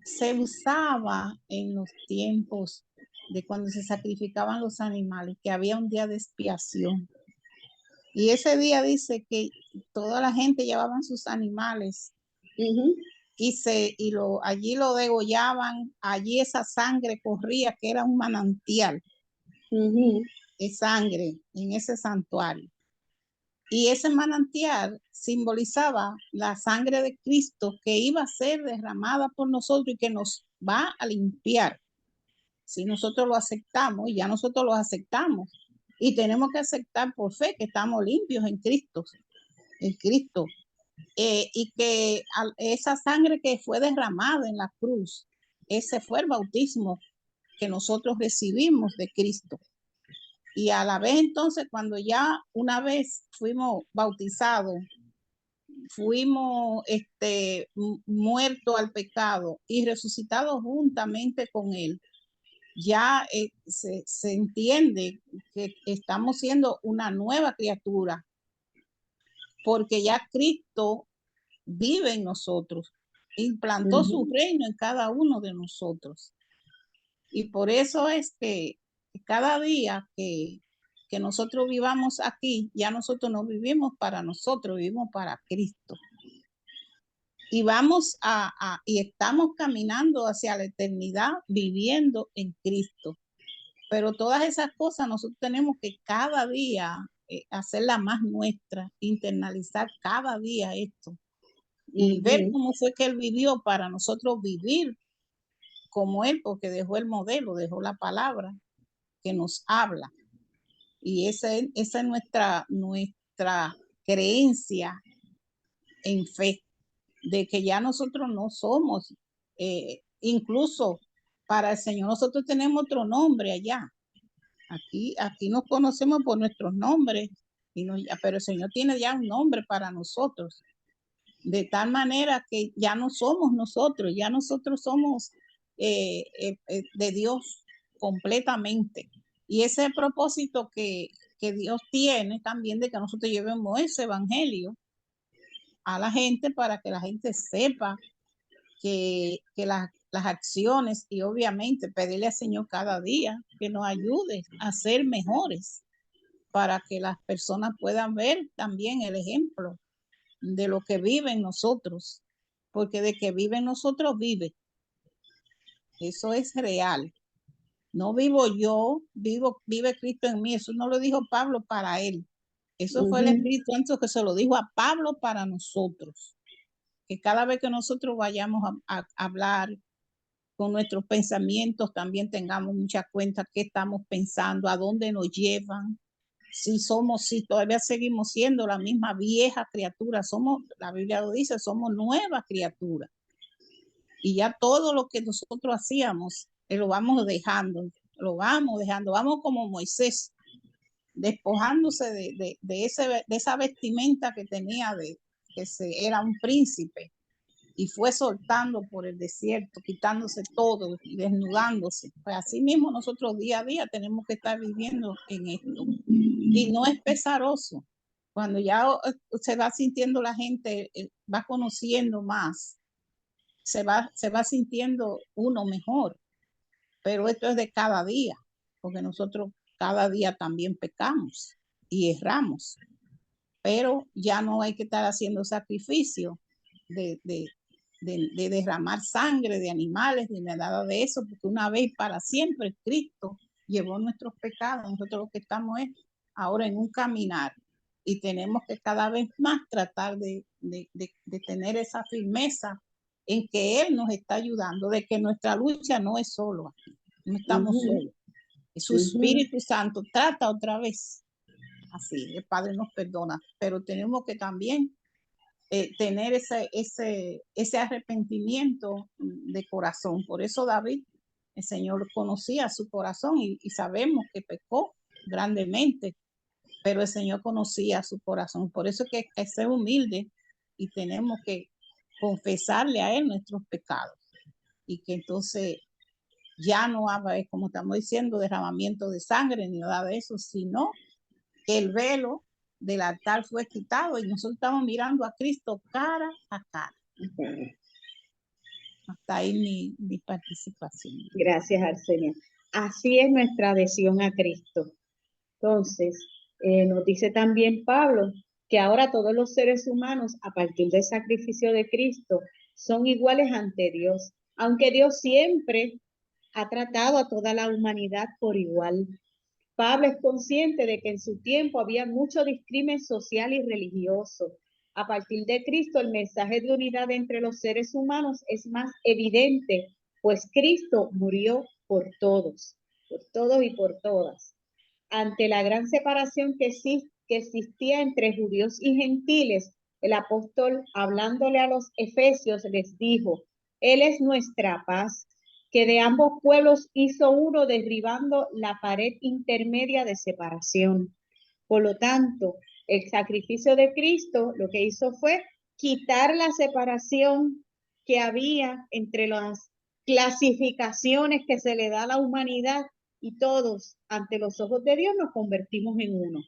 se usaba en los tiempos de cuando se sacrificaban los animales, que había un día de expiación. Y ese día dice que toda la gente llevaban sus animales allí lo degollaban, allí esa sangre corría, que era un manantial de sangre en ese santuario. Y ese manantial simbolizaba la sangre de Cristo que iba a ser derramada por nosotros y que nos va a limpiar. Si nosotros lo aceptamos, y ya nosotros lo aceptamos, y tenemos que aceptar por fe que estamos limpios en Cristo. Y que esa sangre que fue derramada en la cruz, ese fue el bautismo que nosotros recibimos de Cristo. Y a la vez entonces, cuando ya una vez fuimos bautizados, fuimos muertos al pecado y resucitados juntamente con Él, ya se entiende que estamos siendo una nueva criatura, porque ya Cristo vive en nosotros, implantó su reino en cada uno de nosotros. Y por eso es que cada día que nosotros vivamos aquí, ya nosotros no vivimos para nosotros, vivimos para Cristo. Y y estamos caminando hacia la eternidad viviendo en Cristo. Pero todas esas cosas nosotros tenemos que cada día hacerla más nuestra, internalizar cada día esto y ver cómo fue que Él vivió para nosotros vivir como Él, porque dejó el modelo, dejó la palabra que nos habla. Y esa es nuestra creencia en fe, de que ya nosotros no somos, incluso para el Señor nosotros tenemos otro nombre allá. Aquí nos conocemos por nuestros nombres, pero el Señor tiene ya un nombre para nosotros, de tal manera que ya no somos nosotros, ya nosotros somos de Dios completamente. Y ese propósito que Dios tiene también de que nosotros llevemos ese evangelio a la gente, para que la gente sepa que las acciones, y obviamente pedirle al Señor cada día que nos ayude a ser mejores, para que las personas puedan ver también el ejemplo de lo que vive en nosotros, porque de que vive en nosotros vive. Eso es real. No vivo yo, vive Cristo en mí. Eso no lo dijo Pablo para él. Eso fue el Espíritu Santo que se lo dijo a Pablo para nosotros. Que cada vez que nosotros vayamos a hablar con nuestros pensamientos, también tengamos mucha cuenta qué estamos pensando, a dónde nos llevan, si todavía seguimos siendo la misma vieja criatura. La Biblia lo dice, somos nuevas criaturas. Y ya todo lo que nosotros hacíamos, lo vamos dejando, vamos como Moisés, despojándose de esa vestimenta que tenía, era un príncipe, y fue soltando por el desierto, quitándose todo y desnudándose. Pues así mismo nosotros día a día tenemos que estar viviendo en esto. Y no es pesaroso. Cuando ya se va sintiendo la gente, va conociendo más se va sintiendo uno mejor. Pero esto es de cada día, porque nosotros cada día también pecamos y erramos. Pero ya no hay que estar haciendo sacrificio de derramar sangre de animales ni nada de eso, porque una vez para siempre Cristo llevó nuestros pecados. Nosotros lo que estamos es ahora en un caminar y tenemos que cada vez más tratar de tener esa firmeza en que Él nos está ayudando, de que nuestra lucha no es solo aquí, no estamos solos. Su Espíritu Santo trata otra vez. Así, el Padre nos perdona, pero tenemos que también tener ese arrepentimiento de corazón. Por eso David, el Señor conocía su corazón y sabemos que pecó grandemente, pero el Señor conocía su corazón. Por eso que hay que ser humilde y tenemos que confesarle a Él nuestros pecados. Y que entonces ya no haga, como estamos diciendo, derramamiento de sangre ni nada de eso, sino que el velo del altar fue quitado y nosotros estamos mirando a Cristo cara a cara. Hasta ahí mi participación. Gracias, Arcelia. Así es nuestra adhesión a Cristo. Entonces, nos dice también Pablo que ahora todos los seres humanos, a partir del sacrificio de Cristo, son iguales ante Dios, aunque Dios siempre ha tratado a toda la humanidad por igual. Pablo es consciente de que en su tiempo había mucho discrimen social y religioso. A partir de Cristo, el mensaje de unidad entre los seres humanos es más evidente, pues Cristo murió por todos y por todas. Ante la gran separación que existía entre judíos y gentiles, el apóstol, hablándole a los efesios, les dijo: Él es nuestra paz, que de ambos pueblos hizo uno, derribando la pared intermedia de separación. Por lo tanto, el sacrificio de Cristo lo que hizo fue quitar la separación que había entre las clasificaciones que se le da a la humanidad, y todos ante los ojos de Dios nos convertimos en uno,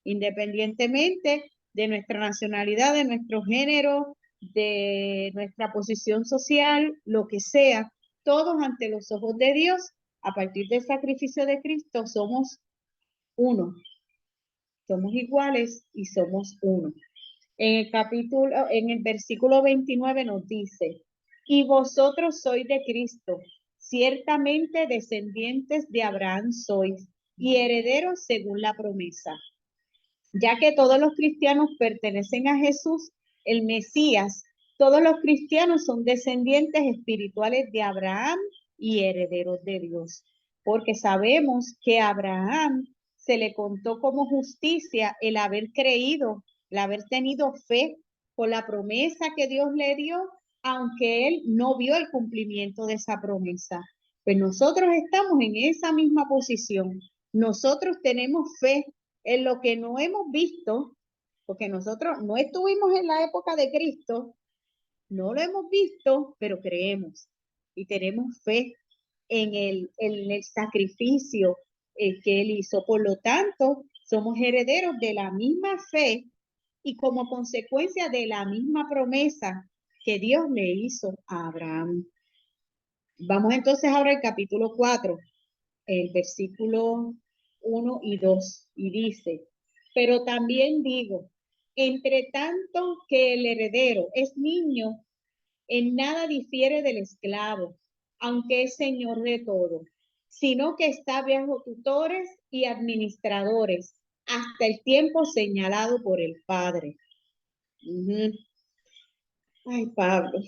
independientemente de nuestra nacionalidad, de nuestro género, de nuestra posición social, lo que sea. Todos ante los ojos de Dios, a partir del sacrificio de Cristo, somos uno. Somos iguales y somos uno. En el versículo 29 nos dice: y vosotros sois de Cristo, ciertamente descendientes de Abraham sois, y herederos según la promesa. Ya que todos los cristianos pertenecen a Jesús, el Mesías, todos los cristianos son descendientes espirituales de Abraham y herederos de Dios, porque sabemos que a Abraham se le contó como justicia el haber creído, el haber tenido fe por la promesa que Dios le dio, aunque él no vio el cumplimiento de esa promesa. Pues nosotros estamos en esa misma posición. Nosotros tenemos fe en lo que no hemos visto, porque nosotros no estuvimos en la época de Cristo, no lo hemos visto, pero creemos y tenemos fe en el sacrificio que él hizo. Por lo tanto, somos herederos de la misma fe y como consecuencia de la misma promesa que Dios le hizo a Abraham. Vamos entonces ahora al capítulo 4, el versículo 1 y 2, y dice: pero también digo, entre tanto que el heredero es niño, en nada difiere del esclavo, aunque es señor de todo, sino que está bajo tutores y administradores hasta el tiempo señalado por el Padre. Ay, Pablo.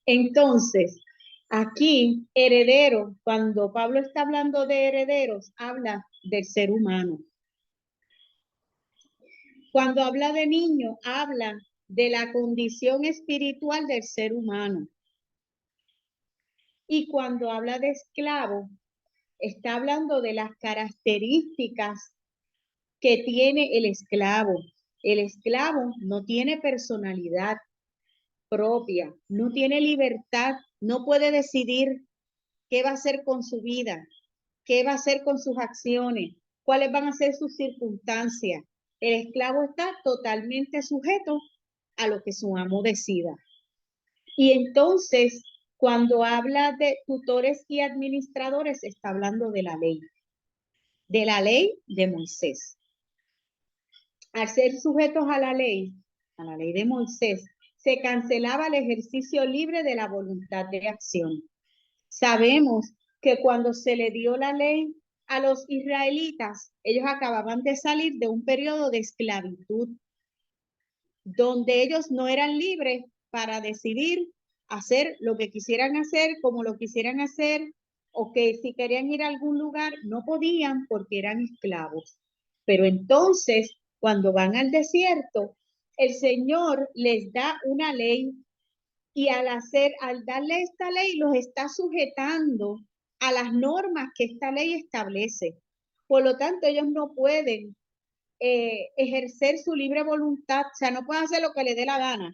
Entonces, aquí, heredero, cuando Pablo está hablando de herederos, habla del ser humano. Cuando habla de niño, habla de la condición espiritual del ser humano. Y cuando habla de esclavo, está hablando de las características que tiene el esclavo. El esclavo no tiene personalidad propia, no tiene libertad, no puede decidir qué va a hacer con su vida, qué va a hacer con sus acciones, cuáles van a ser sus circunstancias. El esclavo está totalmente sujeto a lo que su amo decida. Y entonces, cuando habla de tutores y administradores, está hablando de la ley de Moisés. Al ser sujetos a la ley de Moisés, se cancelaba el ejercicio libre de la voluntad de acción. Sabemos que cuando se le dio la ley a los israelitas, ellos acababan de salir de un periodo de esclavitud, donde ellos no eran libres para decidir hacer lo que quisieran hacer, como lo quisieran hacer, o que si querían ir a algún lugar, no podían porque eran esclavos. Pero entonces, cuando van al desierto, el Señor les da una ley y al darle esta ley, los está sujetando a las normas que esta ley establece. Por lo tanto, ellos no pueden ejercer su libre voluntad, o sea, no pueden hacer lo que les dé la gana,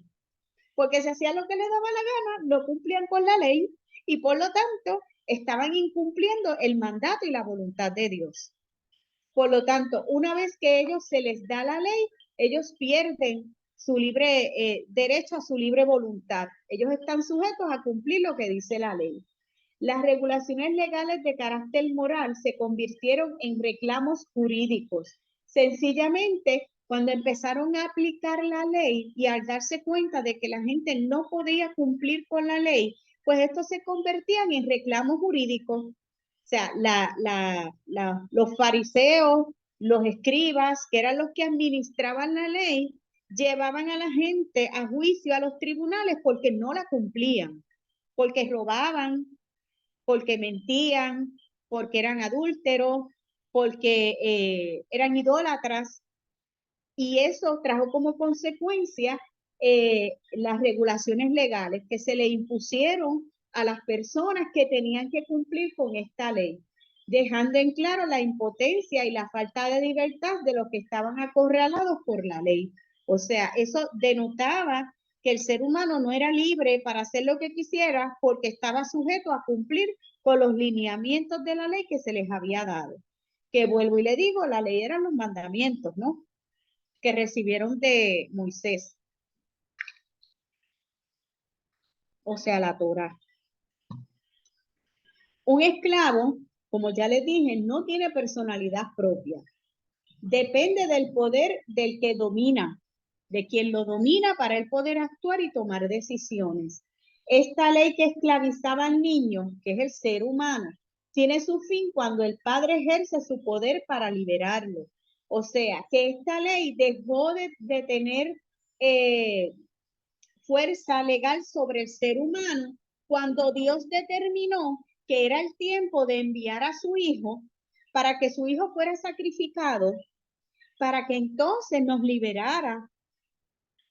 porque si hacían lo que les daba la gana, no cumplían con la ley y por lo tanto estaban incumpliendo el mandato y la voluntad de Dios. Por lo tanto, una vez que ellos se les da la ley, ellos pierden su libre derecho a su libre voluntad. Ellos están sujetos a cumplir lo que dice la ley. Las regulaciones legales de carácter moral se convirtieron en reclamos jurídicos. Sencillamente, cuando empezaron a aplicar la ley y al darse cuenta de que la gente no podía cumplir con la ley, pues estos se convertían en reclamos jurídicos. O sea, los fariseos, los escribas, que eran los que administraban la ley, llevaban a la gente a juicio a los tribunales porque no la cumplían, porque robaban, porque mentían, porque eran adúlteros, porque eran idólatras. Y eso trajo como consecuencia las regulaciones legales que se le impusieron a las personas que tenían que cumplir con esta ley, dejando en claro la impotencia y la falta de libertad de los que estaban acorralados por la ley. O sea, eso denotaba que el ser humano no era libre para hacer lo que quisiera porque estaba sujeto a cumplir con los lineamientos de la ley que se les había dado. Que vuelvo y le digo, la ley eran los mandamientos, ¿no? Que recibieron de Moisés, o sea, la Torá. Un esclavo, como ya les dije, no tiene personalidad propia. Depende del poder del que domina, de quien lo domina para él poder actuar y tomar decisiones. Esta ley que esclavizaba al niño, que es el ser humano, tiene su fin cuando el padre ejerce su poder para liberarlo. O sea, que esta ley dejó de tener fuerza legal sobre el ser humano cuando Dios determinó que era el tiempo de enviar a su hijo para que su hijo fuera sacrificado, para que entonces nos liberara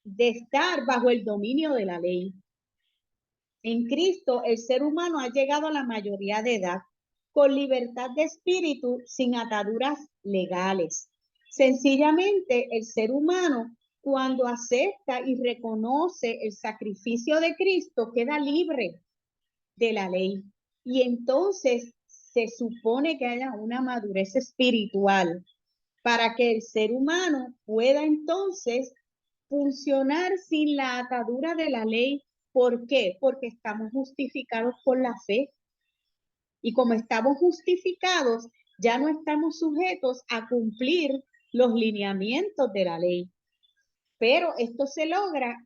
de estar bajo el dominio de la ley. En Cristo, el ser humano ha llegado a la mayoría de edad con libertad de espíritu sin ataduras legales. Sencillamente, el ser humano, cuando acepta y reconoce el sacrificio de Cristo, queda libre de la ley. Y entonces se supone que haya una madurez espiritual para que el ser humano pueda entonces funcionar sin la atadura de la ley. ¿Por qué? Porque estamos justificados por la fe. Y como estamos justificados, ya no estamos sujetos a cumplir los lineamientos de la ley. Pero esto se logra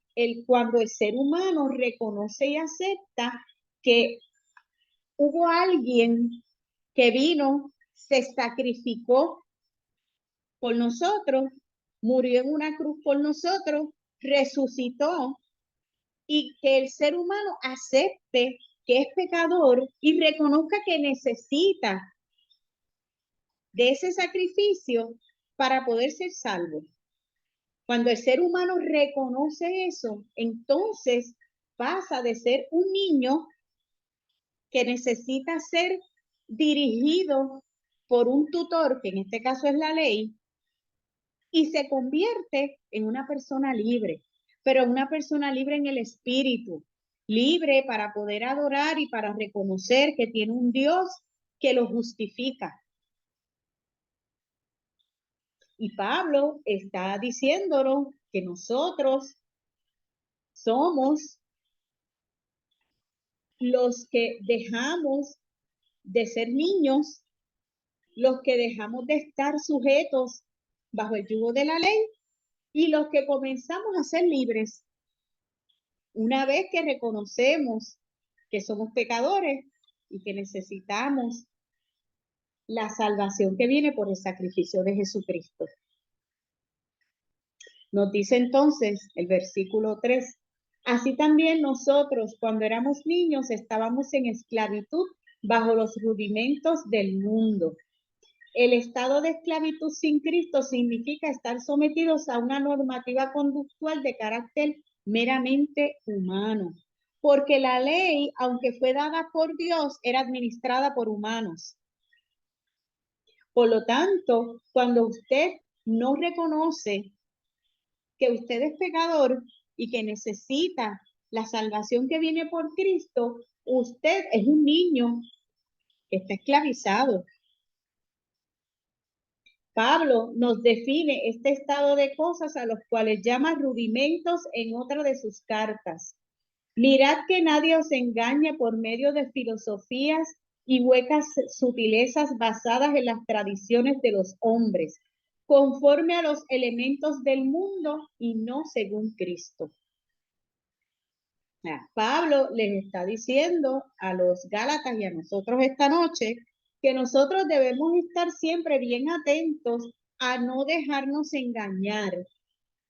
cuando el ser humano reconoce y acepta que hubo alguien que vino, se sacrificó por nosotros, murió en una cruz por nosotros, resucitó, y que el ser humano acepte que es pecador y reconozca que necesita de ese sacrificio para poder ser salvo. Cuando el ser humano reconoce eso, entonces pasa de ser un niño que necesita ser dirigido por un tutor, que en este caso es la ley, y se convierte en una persona libre, pero una persona libre en el espíritu, libre para poder adorar y para reconocer que tiene un Dios que lo justifica. Y Pablo está diciéndonos que nosotros somos los que dejamos de ser niños, los que dejamos de estar sujetos bajo el yugo de la ley y los que comenzamos a ser libres. Una vez que reconocemos que somos pecadores y que necesitamos la salvación que viene por el sacrificio de Jesucristo. Nos dice entonces el versículo 3, así también nosotros cuando éramos niños estábamos en esclavitud bajo los rudimentos del mundo. El estado de esclavitud sin Cristo significa estar sometidos a una normativa conductual de carácter meramente humano, porque la ley, aunque fue dada por Dios, era administrada por humanos. Por lo tanto, cuando usted no reconoce que usted es pecador y que necesita la salvación que viene por Cristo, usted es un niño que está esclavizado. Pablo nos define este estado de cosas a los cuales llama rudimentos en otra de sus cartas. Mirad que nadie os engañe por medio de filosofías y huecas sutilezas basadas en las tradiciones de los hombres, conforme a los elementos del mundo y no según Cristo. Pablo les está diciendo a los Gálatas y a nosotros esta noche que nosotros debemos estar siempre bien atentos a no dejarnos engañar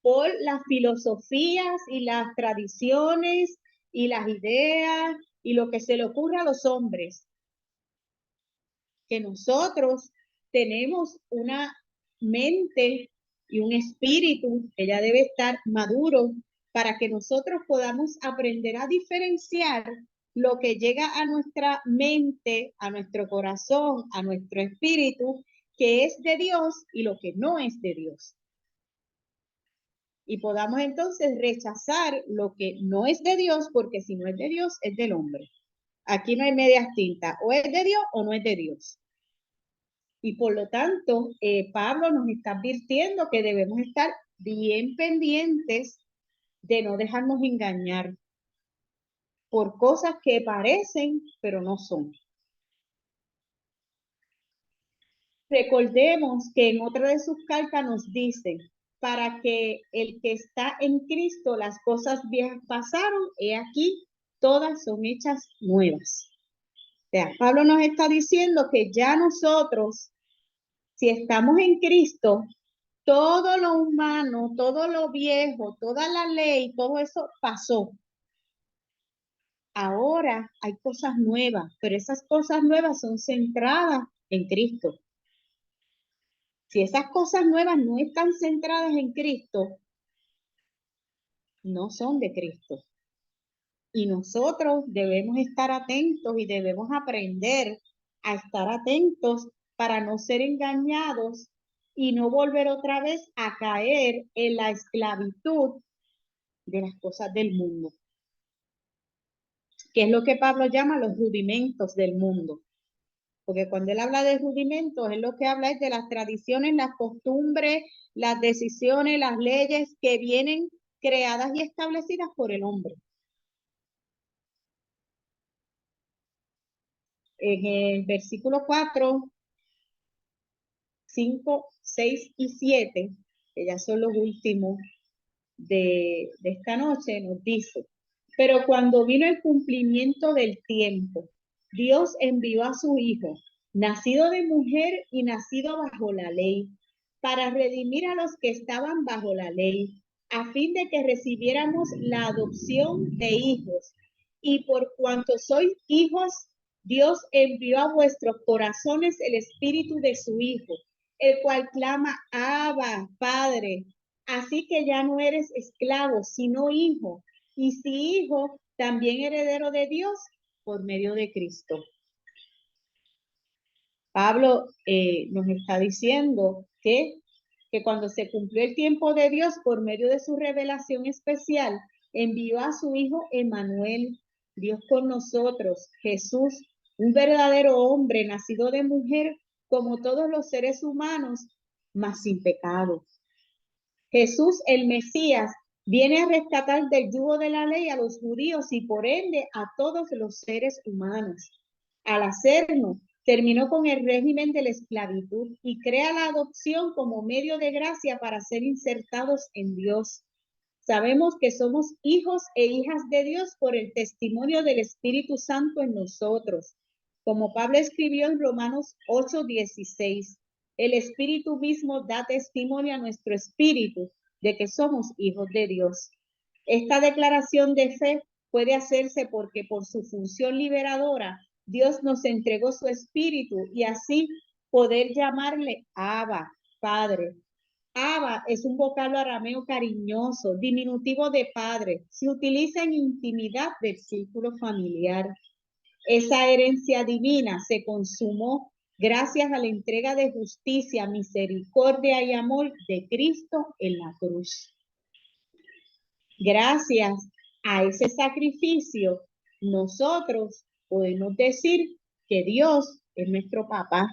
por las filosofías y las tradiciones y las ideas y lo que se le ocurre a los hombres. Que nosotros tenemos una mente y un espíritu que ya debe estar maduro para que nosotros podamos aprender a diferenciar lo que llega a nuestra mente, a nuestro corazón, a nuestro espíritu, que es de Dios y lo que no es de Dios. Y podamos entonces rechazar lo que no es de Dios, porque si no es de Dios, es del hombre. Aquí no hay medias tintas, o es de Dios o no es de Dios. Y por lo tanto, Pablo nos está advirtiendo que debemos estar bien pendientes de no dejarnos engañar por cosas que parecen, pero no son. Recordemos que en otra de sus cartas nos dice, para que el que está en Cristo, las cosas viejas pasaron, he aquí, todas son hechas nuevas. O sea, Pablo nos está diciendo que ya nosotros, si estamos en Cristo, todo lo humano, todo lo viejo, toda la ley, todo eso pasó. Ahora hay cosas nuevas, pero esas cosas nuevas son centradas en Cristo. Si esas cosas nuevas no están centradas en Cristo, no son de Cristo. Y nosotros debemos estar atentos y debemos aprender a estar atentos para no ser engañados y no volver otra vez a caer en la esclavitud de las cosas del mundo. Que es lo que Pablo llama los rudimentos del mundo. Porque cuando él habla de rudimentos, él lo que habla es de las tradiciones, las costumbres, las decisiones, las leyes que vienen creadas y establecidas por el hombre. En el versículo 4, 5, 6 y 7, que ya son los últimos de esta noche, nos dice, pero cuando vino el cumplimiento del tiempo, Dios envió a su Hijo, nacido de mujer y nacido bajo la ley, para redimir a los que estaban bajo la ley, a fin de que recibiéramos la adopción de hijos. Y por cuanto sois hijos, Dios envió a vuestros corazones el espíritu de su Hijo, el cual clama, Abba, Padre. Así que ya no eres esclavo, sino hijo. Y si hijo, también heredero de Dios por medio de Cristo. Pablo nos está diciendo que cuando se cumplió el tiempo de Dios por medio de su revelación especial, envió a su Hijo Emmanuel, Dios con nosotros, Jesús, un verdadero hombre nacido de mujer, como todos los seres humanos, mas sin pecado. Jesús, el Mesías, Viene a rescatar del yugo de la ley a los judíos y por ende a todos los seres humanos. Al hacerlo, terminó con el régimen de la esclavitud y crea la adopción como medio de gracia para ser insertados en Dios. Sabemos que somos hijos e hijas de Dios por el testimonio del Espíritu Santo en nosotros. Como Pablo escribió en Romanos 8:16, el Espíritu mismo da testimonio a nuestro espíritu de que somos hijos de Dios. Esta declaración de fe puede hacerse porque por su función liberadora, Dios nos entregó su espíritu y así poder llamarle Abba, Padre. Abba es un vocablo arameo cariñoso, diminutivo de padre. Se utiliza en intimidad del círculo familiar. Esa herencia divina se consumó gracias a la entrega de justicia, misericordia y amor de Cristo en la cruz. Gracias a ese sacrificio, nosotros podemos decir que Dios es nuestro papá.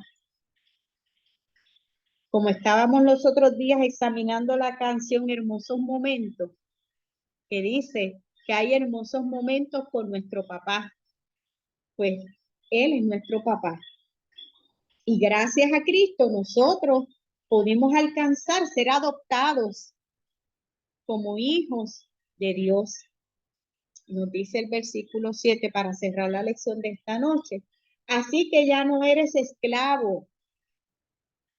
Como estábamos los otros días examinando la canción Hermosos Momentos, que dice que hay hermosos momentos con nuestro papá, pues Él es nuestro papá. Y gracias a Cristo nosotros podemos alcanzar, ser adoptados como hijos de Dios. Nos dice el versículo 7 para cerrar la lección de esta noche. Así que ya no eres esclavo.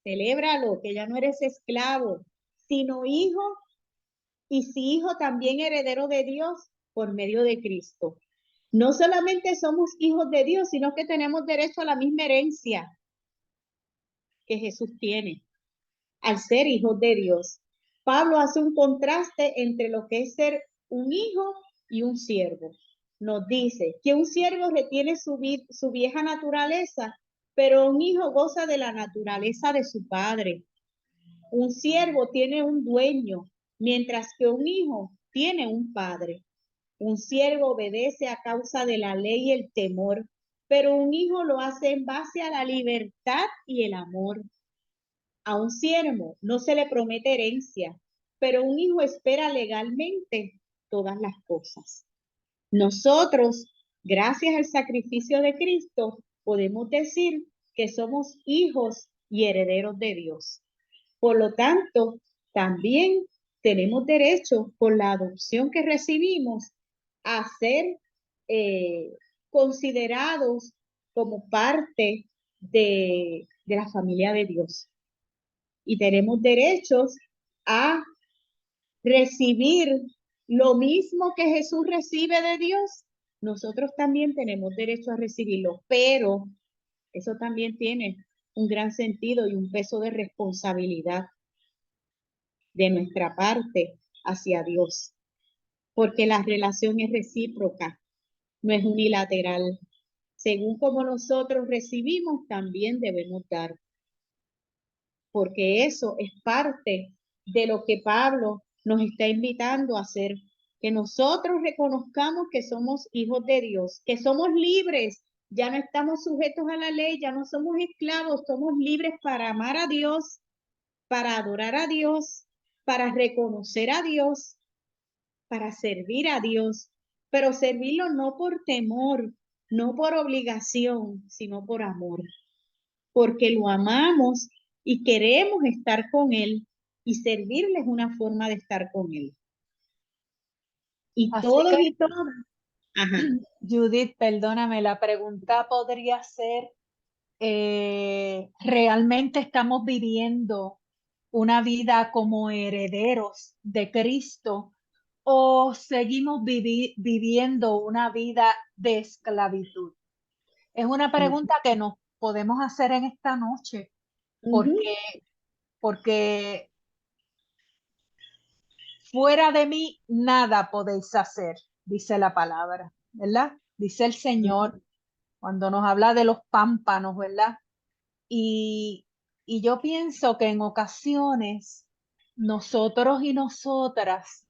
Celébralo, que ya no eres esclavo, sino hijo, y si hijo también heredero de Dios por medio de Cristo. No solamente somos hijos de Dios, sino que tenemos derecho a la misma herencia que Jesús tiene al ser hijos de Dios. Pablo hace un contraste entre lo que es ser un hijo y un siervo. Nos dice que un siervo retiene su vieja naturaleza, pero un hijo goza de la naturaleza de su padre. Un siervo tiene un dueño, mientras que un hijo tiene un padre. Un siervo obedece a causa de la ley y el temor, pero un hijo lo hace en base a la libertad y el amor. A un siervo no se le promete herencia, pero un hijo espera legalmente todas las cosas. Nosotros, gracias al sacrificio de Cristo, podemos decir que somos hijos y herederos de Dios. Por lo tanto, también tenemos derecho, por la adopción que recibimos, a ser considerados como parte de la familia de Dios. Y tenemos derechos a recibir lo mismo que Jesús recibe de Dios. Nosotros también tenemos derecho a recibirlo, pero eso también tiene un gran sentido y un peso de responsabilidad de nuestra parte hacia Dios, porque la relación es recíproca, no es unilateral. Según como nosotros recibimos, también debemos dar, porque eso es parte de lo que Pablo nos está invitando a hacer, que nosotros reconozcamos que somos hijos de Dios, que somos libres, ya no estamos sujetos a la ley, ya no somos esclavos, somos libres para amar a Dios, para adorar a Dios, para reconocer a Dios, para servir a Dios, pero servirlo no por temor, no por obligación, sino por amor, porque lo amamos y queremos estar con Él, y servirle es una forma de estar con Él. Y Así todos que, y todas, ajá, Judith, perdóname, la pregunta podría ser, ¿realmente estamos viviendo una vida como herederos de Cristo o seguimos viviendo una vida de esclavitud? Es una pregunta que nos podemos hacer en esta noche porque fuera de mí nada podéis hacer, dice la palabra, ¿verdad? Dice el Señor cuando nos habla de los pámpanos, ¿verdad? Y, y yo pienso que en ocasiones nosotros y nosotras,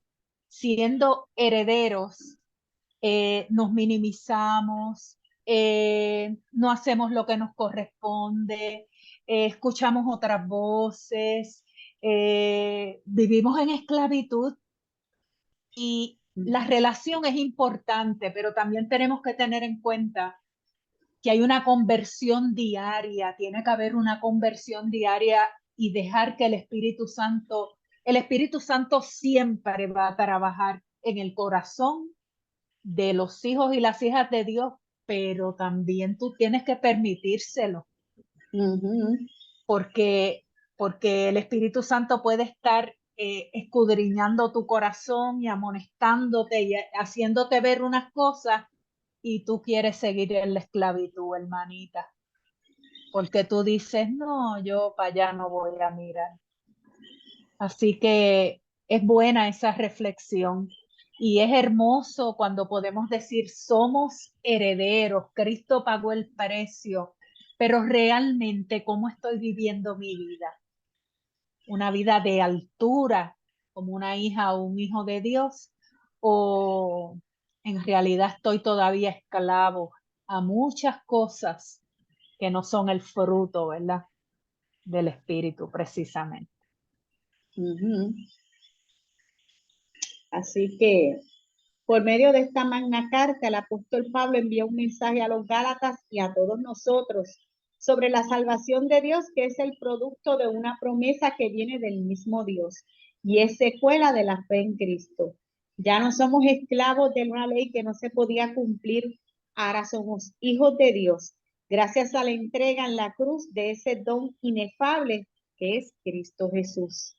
siendo herederos, nos minimizamos, no hacemos lo que nos corresponde, escuchamos otras voces, vivimos en esclavitud Y la relación es importante, pero también tenemos que tener en cuenta que hay una conversión diaria, tiene que haber una conversión diaria y dejar que el Espíritu Santo siempre va a trabajar en el corazón de los hijos y las hijas de Dios, pero también tú tienes que permitírselo, porque el Espíritu Santo puede estar escudriñando tu corazón y amonestándote y haciéndote ver unas cosas y tú quieres seguir en la esclavitud, hermanita, porque tú dices, no, yo para allá no voy a mirar. Así que es buena esa reflexión y es hermoso cuando podemos decir somos herederos, Cristo pagó el precio, pero realmente ¿cómo estoy viviendo mi vida? Una vida de altura, como una hija o un hijo de Dios, o en realidad estoy todavía esclavo a muchas cosas que no son el fruto, ¿verdad? Del Espíritu, precisamente. Así que por medio de esta magna carta, el apóstol Pablo envió un mensaje a los Gálatas y a todos nosotros sobre la salvación de Dios, que es el producto de una promesa que viene del mismo Dios y es secuela de la fe en Cristo. Ya no somos esclavos de una ley que no se podía cumplir, ahora somos hijos de Dios, gracias a la entrega en la cruz de ese don inefable que es Cristo Jesús.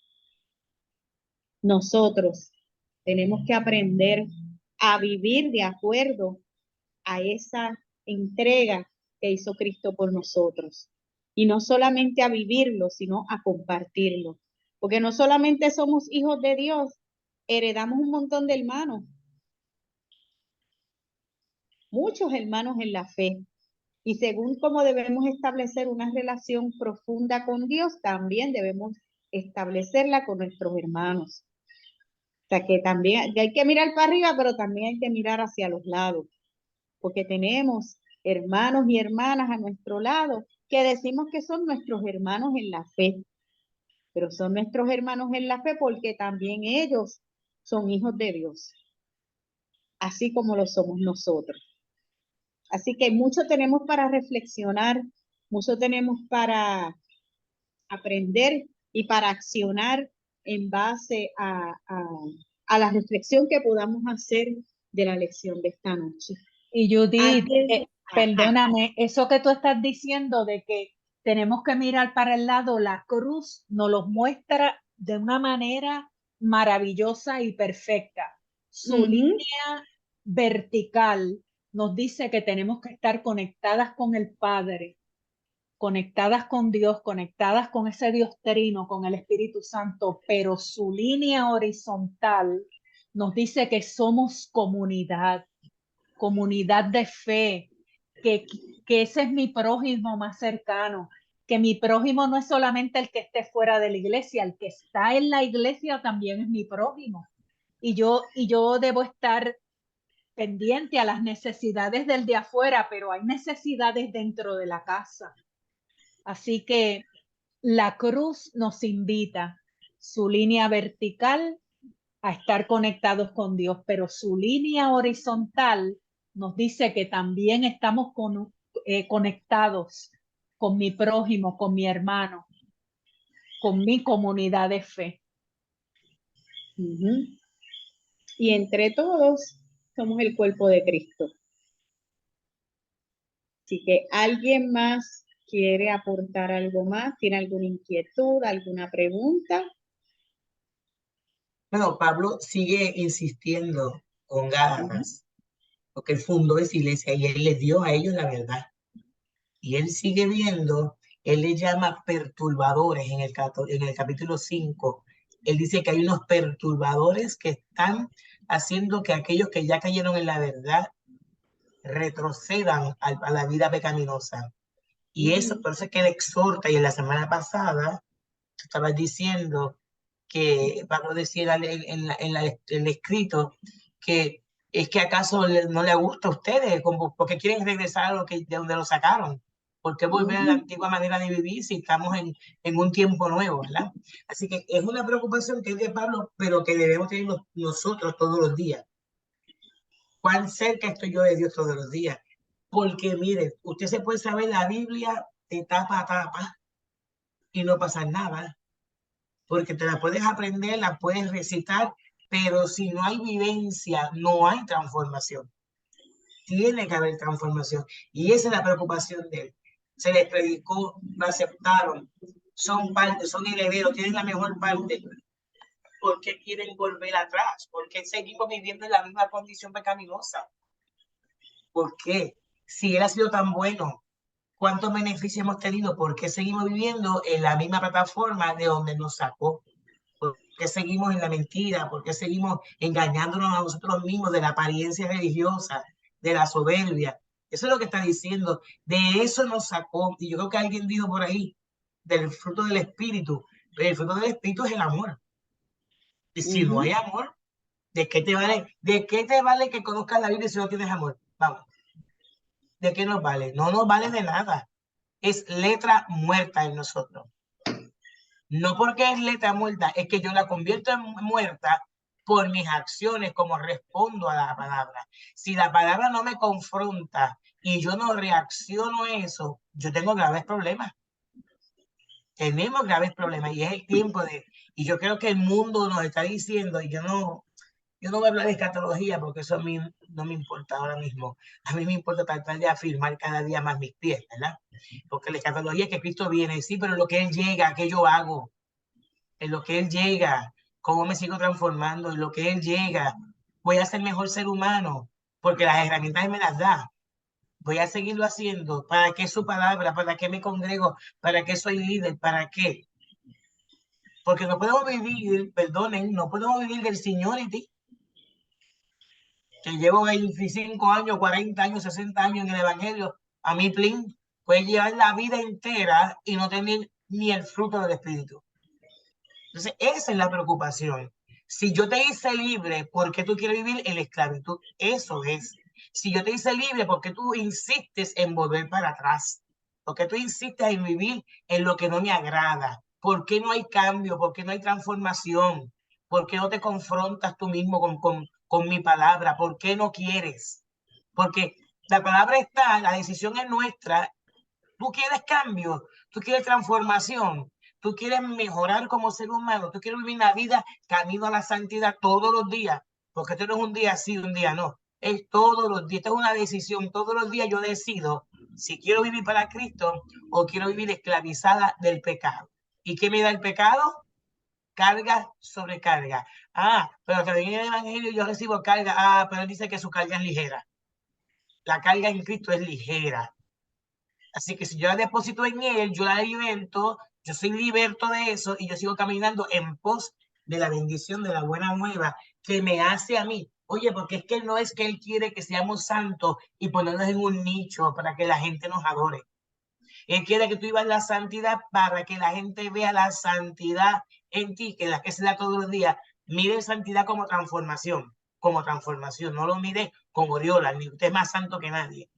Nosotros tenemos que aprender a vivir de acuerdo a esa entrega que hizo Cristo por nosotros. Y no solamente a vivirlo, sino a compartirlo. Porque no solamente somos hijos de Dios, heredamos un montón de hermanos. Muchos hermanos en la fe. Y según cómo debemos establecer una relación profunda con Dios, también debemos establecerla con nuestros hermanos. O sea que también hay que mirar para arriba, pero también hay que mirar hacia los lados. Porque tenemos hermanos y hermanas a nuestro lado que decimos que son nuestros hermanos en la fe, pero son nuestros hermanos en la fe porque también ellos son hijos de Dios, así como lo somos nosotros. Así que mucho tenemos para reflexionar, mucho tenemos para aprender y para accionar en base a la reflexión que podamos hacer de la lección de esta noche. Y Judith, Alguien- perdóname, eso que tú estás diciendo de que tenemos que mirar para el lado, la cruz nos lo muestra de una manera maravillosa y perfecta. Su línea vertical nos dice que tenemos que estar conectadas con el Padre, conectadas con Dios, conectadas con ese Dios trino, con el Espíritu Santo, pero su línea horizontal nos dice que somos comunidad de fe, que ese es mi prójimo más cercano, que mi prójimo no es solamente el que esté fuera de la iglesia, el que está en la iglesia también es mi prójimo. Y yo debo estar pendiente a las necesidades del de afuera, pero hay necesidades dentro de la casa. Así que la cruz nos invita, su línea vertical, a estar conectados con Dios, pero su línea horizontal nos dice que también estamos conectados con mi prójimo, con mi hermano, con mi comunidad de fe. Y entre todos somos el cuerpo de Cristo. Así que alguien más quiere aportar algo más, tiene alguna inquietud, alguna pregunta. Bueno, Pablo sigue insistiendo con Gálatas, porque él fundó esa iglesia y él les dio a ellos la verdad. Y él sigue viendo, él le llama perturbadores en el capítulo 5. Él dice que hay unos perturbadores que están haciendo que aquellos que ya cayeron en la verdad retrocedan a la vida pecaminosa. Y eso, por eso es que él exhorta, y en la semana pasada estabas diciendo que Pablo decía en el escrito que es que acaso no le gusta a ustedes, como porque quieren regresar a de donde lo sacaron, ¿Por qué volver a la antigua manera de vivir si estamos en un tiempo nuevo, ¿verdad? Así que es una preocupación que es de Pablo, pero que debemos tener nosotros todos los días. ¿Cuán cerca estoy yo de Dios todos los días? Porque mire, usted se puede saber la Biblia de tapa a tapa y no pasa nada, porque te la puedes aprender, la puedes recitar, pero si no hay vivencia, no hay transformación. Tiene que haber transformación. Y esa es la preocupación de él. Se les predicó, lo aceptaron, son parte, son herederos, tienen la mejor parte. ¿Por qué quieren volver atrás? ¿Por qué seguimos viviendo en la misma condición pecaminosa? ¿Por qué? Si él ha sido tan bueno, ¿cuántos beneficios hemos tenido? ¿Por qué seguimos viviendo en la misma plataforma de donde nos sacó? ¿Por qué seguimos en la mentira? ¿Por qué seguimos engañándonos a nosotros mismos de la apariencia religiosa, de la soberbia? Eso es lo que está diciendo. De eso nos sacó. Y yo creo que alguien dijo por ahí, del fruto del Espíritu. Pero el fruto del Espíritu es el amor. Y si no hay amor, ¿de qué te vale? ¿De qué te vale que conozcas la Biblia si no tienes amor? Vamos. ¿De qué nos vale? No nos vale de nada. Es letra muerta en nosotros. No porque es letra muerta, es que yo la convierto en muerta por mis acciones, como respondo a la palabra. Si la palabra no me confronta y yo no reacciono a eso, yo tengo graves problemas. Tenemos graves problemas y es el tiempo de... Y yo creo que el mundo nos está diciendo, y yo no voy a hablar de escatología porque eso a mí no me importa ahora mismo. A mí me importa tratar de afirmar cada día más mis pies, ¿verdad? Porque la escatología es que Cristo viene, sí, pero en lo que Él llega, ¿qué yo hago? En lo que Él llega, ¿cómo me sigo transformando? En lo que Él llega, voy a ser mejor ser humano, porque las herramientas Él me las da. Voy a seguirlo haciendo. ¿Para qué su palabra? ¿Para qué me congrego? ¿Para qué soy líder? ¿Para qué? Porque no podemos vivir, perdonen, no podemos vivir del seniority. Que llevo 25 años, 40 años, 60 años en el Evangelio, a mí, plin, puede llevar la vida entera y no tener ni el fruto del Espíritu. Entonces, esa es la preocupación. Si yo te hice libre, ¿por qué tú quieres vivir en la esclavitud? Eso es. Si yo te hice libre, ¿por qué tú insistes en volver para atrás? ¿Por qué tú insistes en vivir en lo que no me agrada? ¿Por qué no hay cambio? ¿Por qué no hay transformación? ¿Por qué no te confrontas tú mismo con mi palabra? ¿Por qué no quieres? Porque la palabra está, la decisión es nuestra. Tú quieres cambio, tú quieres transformación, tú quieres mejorar como ser humano, tú quieres vivir una vida camino a la santidad todos los días, porque esto no es un día sí, un día no, es todos los días, esto es una decisión, todos los días yo decido si quiero vivir para Cristo o quiero vivir esclavizada del pecado. ¿Y qué me da el pecado? Carga sobre carga. Ah, pero también en el Evangelio yo recibo carga. Ah, pero él dice que su carga es ligera. La carga en Cristo es ligera. Así que si yo la deposito en él, yo la alimento, yo soy liberto de eso y yo sigo caminando en pos de la bendición de la buena nueva que me hace a mí. Oye, porque es que no es que él quiere que seamos santos y ponernos en un nicho para que la gente nos adore. Él quiere que tú vivas la santidad para que la gente vea la santidad en ti, que la que se da todos los días. Mire santidad como transformación, no lo mire como oriola, ni usted es más santo que nadie.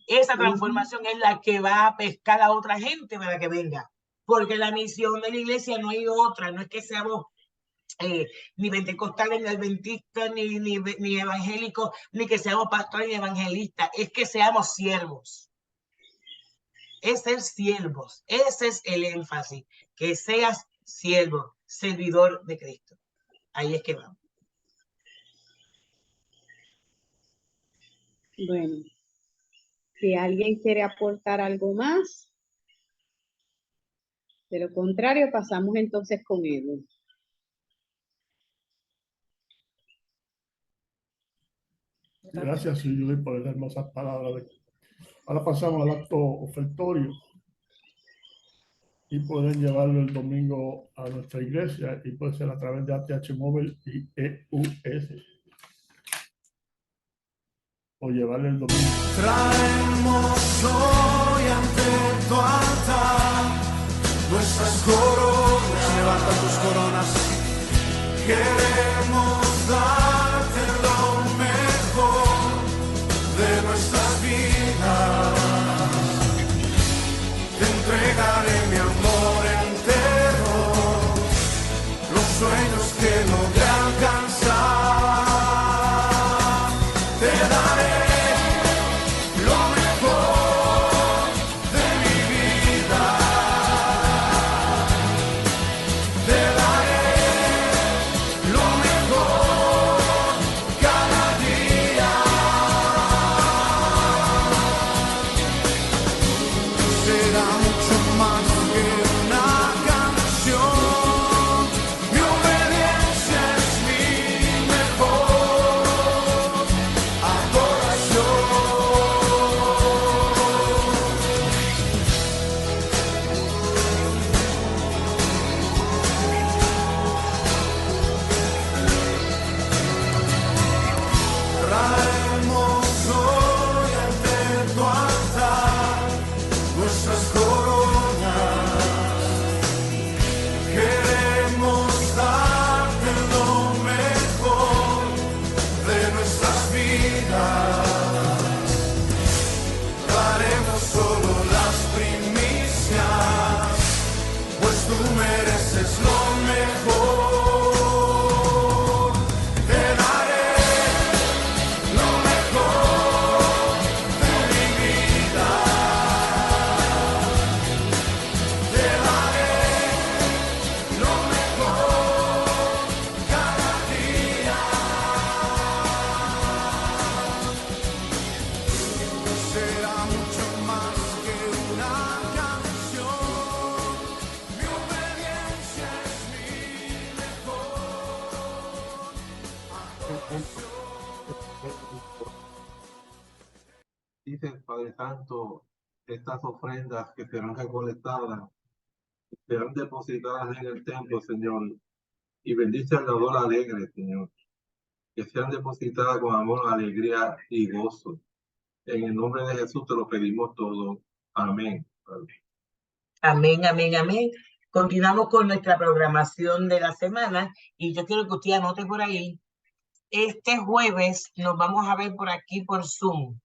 Esa transformación es la que va a pescar a otra gente para que venga, porque la misión de la iglesia no hay otra, no es que seamos ni pentecostales, ni adventistas, ni evangélicos, ni que seamos pastores ni evangelistas, es que seamos siervos. Es ser siervos, ese es el énfasis, que seas siervo, servidor de Cristo. Ahí es que vamos. Bueno, si alguien quiere aportar algo más, de lo contrario, pasamos entonces con Edwin. Gracias, Judy, por las hermosas palabras. Ahora pasamos al acto ofertorio y pueden llevarlo el domingo a nuestra iglesia y puede ser a través de ATH Móvil y EUS. O llevarle el domingo. Traemos hoy ante tu altar nuestras coronas, levanta tus coronas. Queremos darte lo mejor de nuestras vidas. es lo mejor. Te daré lo mejor de mi vida. Te daré lo mejor cada día. Será mucho más que una canción. Mi obediencia es mi Dice Padre Santo, estas ofrendas que serán recolectadas, serán depositadas en el templo, Señor, y bendice al dador alegre, Señor, que sean depositadas con amor, alegría y gozo. En el nombre de Jesús te lo pedimos todo. Amén. Amén, amén, amén. Continuamos con nuestra programación de la semana y yo quiero que usted anote por ahí. Este jueves nos vamos a ver por aquí por Zoom.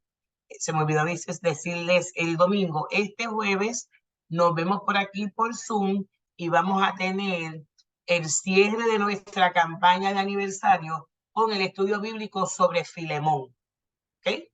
Se me olvidó a veces decirles el domingo. Este jueves nos vemos por aquí por Zoom y vamos a tener el cierre de nuestra campaña de aniversario con el estudio bíblico sobre Filemón. ¿Ok?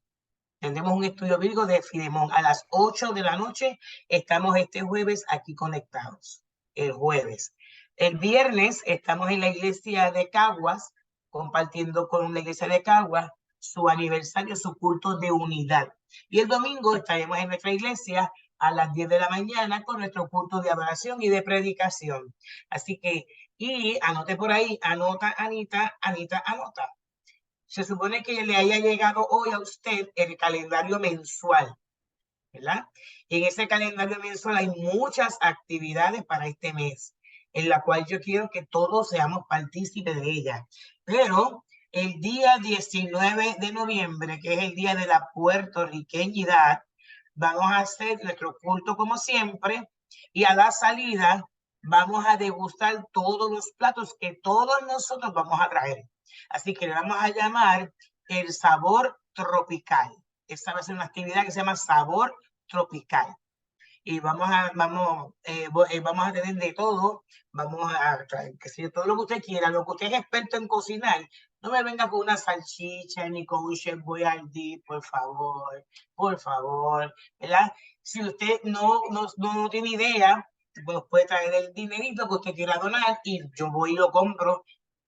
Tendremos un estudio bíblico de Filemón. A las 8 de la noche estamos este jueves aquí conectados. El jueves. El viernes estamos en la iglesia de Caguas, compartiendo con la iglesia de Caguas su aniversario, su culto de unidad. Y el domingo estaremos en nuestra iglesia a las 10 de la mañana con nuestro culto de adoración y de predicación. Así que, y anote por ahí, anota, Anita, anota. Se supone que le haya llegado hoy a usted el calendario mensual, ¿verdad? En ese calendario mensual hay muchas actividades para este mes, en la cual yo quiero que todos seamos partícipes de ella. Pero el día 19 de noviembre, que es el día de la puertorriqueñidad, vamos a hacer nuestro culto como siempre y a la salida vamos a degustar todos los platos que todos nosotros vamos a traer. Así que le vamos a llamar el sabor tropical. Esta va a ser una actividad que se llama sabor tropical. Y vamos a tener de todo. Vamos a traer, que sea todo lo que usted quiera, lo que usted es experto en cocinar. No me venga con una salchicha ni con un chef boyardee, por favor, ¿verdad? Si usted no tiene idea, pues puede traer el dinerito que usted quiera donar y yo voy y lo compro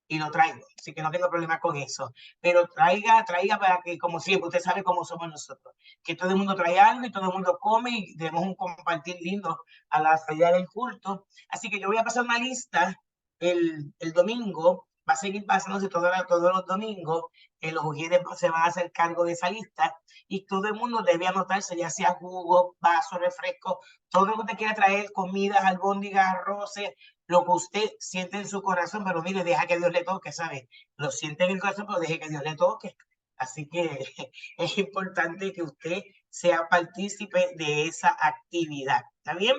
y lo traigo, así que no tengo problema con eso, pero traiga para que, como siempre, usted sabe cómo somos nosotros, que todo el mundo trae algo y todo el mundo come y tenemos un compartir lindo a la salida del culto. Así que yo voy a pasar una lista el domingo, va a seguir pasándose todos los domingos, los ujieres se van a hacer cargo de esa lista y todo el mundo debe anotarse, ya sea jugo, vaso, refresco, todo lo que usted quiera traer, comidas, albóndigas, arroces, lo que usted siente en su corazón, pero mire, deja que Dios le toque, ¿sabe? Lo siente en el corazón, pero deje que Dios le toque. Así que es importante que usted sea partícipe de esa actividad, ¿está bien?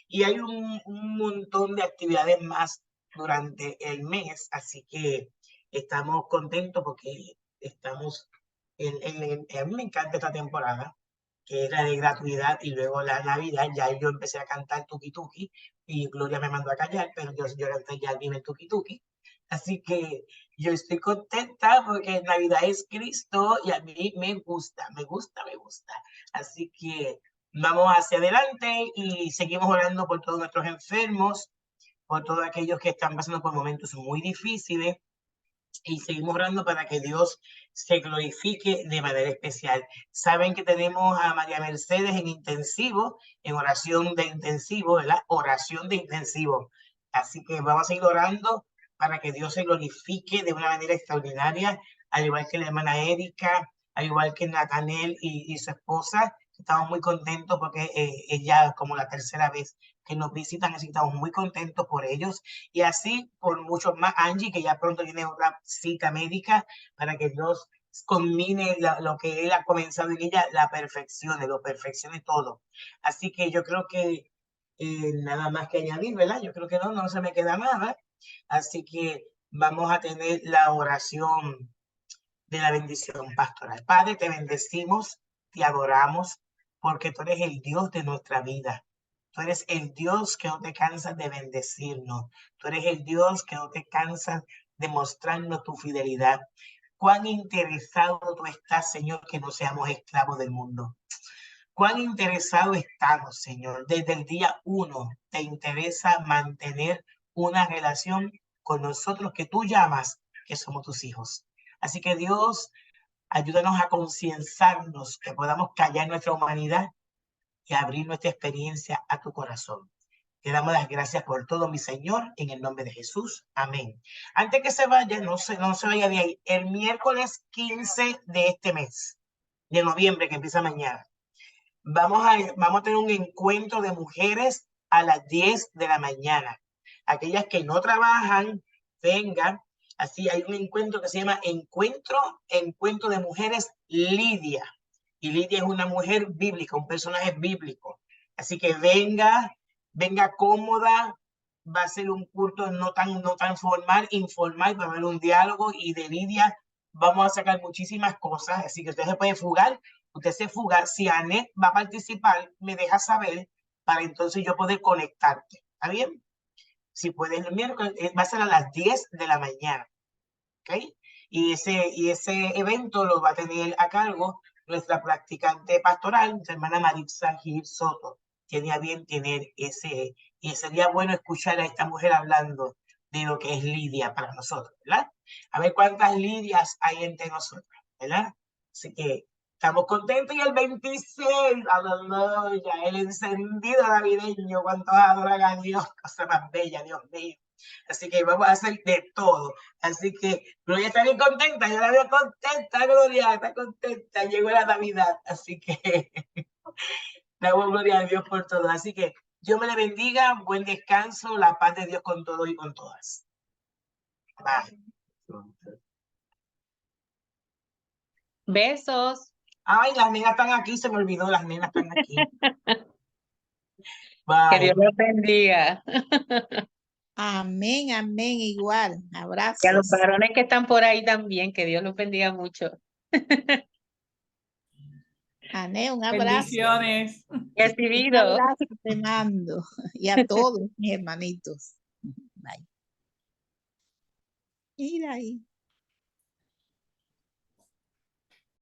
Y hay un montón de actividades más durante el mes, así que estamos contentos porque estamos a mí me encanta esta temporada, que es la de gratuidad, y luego la Navidad, ya yo empecé a cantar Tuki Tuki, y Gloria me mandó a callar, pero yo canté ya el primer Tuki Tuki. Así que yo estoy contenta porque Navidad es Cristo y a mí me gusta. Así que vamos hacia adelante y seguimos orando por todos nuestros enfermos, por todos aquellos que están pasando por momentos muy difíciles. Y seguimos orando para que Dios se glorifique de manera especial. Saben que tenemos a María Mercedes en intensivo, en oración de intensivo, ¿verdad? Oración de intensivo. Así que vamos a seguir orando para que Dios se glorifique de una manera extraordinaria, al igual que la hermana Erika, al igual que Natanel y su esposa. Estamos muy contentos porque ella como la tercera vez que nos visitan, así que estamos muy contentos por ellos y así por muchos más. Angie, que ya pronto tiene otra cita médica para que Dios combine lo que Él ha comenzado en ella, lo perfeccione todo. Así que yo creo que nada más que añadir, ¿verdad? Yo creo que no se me queda nada. Así que vamos a tener la oración de la bendición pastoral. Padre, te bendecimos, te adoramos, porque tú eres el Dios de nuestra vida. Tú eres el Dios que no te cansas de bendecirnos. Tú eres el Dios que no te cansas de mostrarnos tu fidelidad. Cuán interesado tú estás, Señor, que no seamos esclavos del mundo. Cuán interesado estamos, Señor. Desde el día 1 te interesa mantener una relación con nosotros que tú llamas que somos tus hijos. Así que Dios, ayúdanos a concienciarnos, que podamos callar nuestra humanidad y abrir nuestra experiencia a tu corazón. Te damos las gracias por todo, mi Señor, en el nombre de Jesús. Amén. Antes que se vaya, no se vaya de ahí. El miércoles 15 de este mes, de noviembre, que empieza mañana, vamos a tener un encuentro de mujeres a las 10 de la mañana. Aquellas que no trabajan, vengan. Así hay un encuentro que se llama Encuentro de Mujeres Lidia. Y Lidia es una mujer bíblica, un personaje bíblico. Así que venga cómoda. Va a ser un culto no tan formal, informal, va a haber un diálogo, y de Lidia vamos a sacar muchísimas cosas. Así que usted se puede fugar. Usted se fuga. Si Anet va a participar, me deja saber para entonces yo poder conectarte. ¿Está bien? Si puedes, el miércoles va a ser a las 10 de la mañana. ¿Ok? Y ese evento lo va a tener a cargo nuestra practicante pastoral, nuestra hermana Maritza Gil Soto. Tiene a bien tener ese, y sería bueno escuchar a esta mujer hablando de lo que es Lidia para nosotros, ¿verdad? A ver cuántas Lidias hay entre nosotros, ¿verdad? Así que estamos contentos. Y el 26, aleluya, el encendido navideño, cuántos adoran a Dios, cosa más bella, Dios mío. Así que vamos a hacer de todo. Así que Gloria está bien contenta, yo la veo contenta, Gloria está contenta, llegó la Navidad, así que damos gloria a Dios por todo. Así que Dios me le bendiga, buen descanso, la paz de Dios con todos y con todas. Bye. Besos. Ay, las nenas están aquí, se me olvidó, las nenas están aquí. Que Dios Bye. los bendiga. Amén, amén, igual. Y a los Abrazos. varones que están por ahí también, que Dios los bendiga mucho. Ané, un abrazo. Bendiciones. Y Un recibido. abrazo te mando. Y a todos mis hermanitos. Bye. Mira ahí.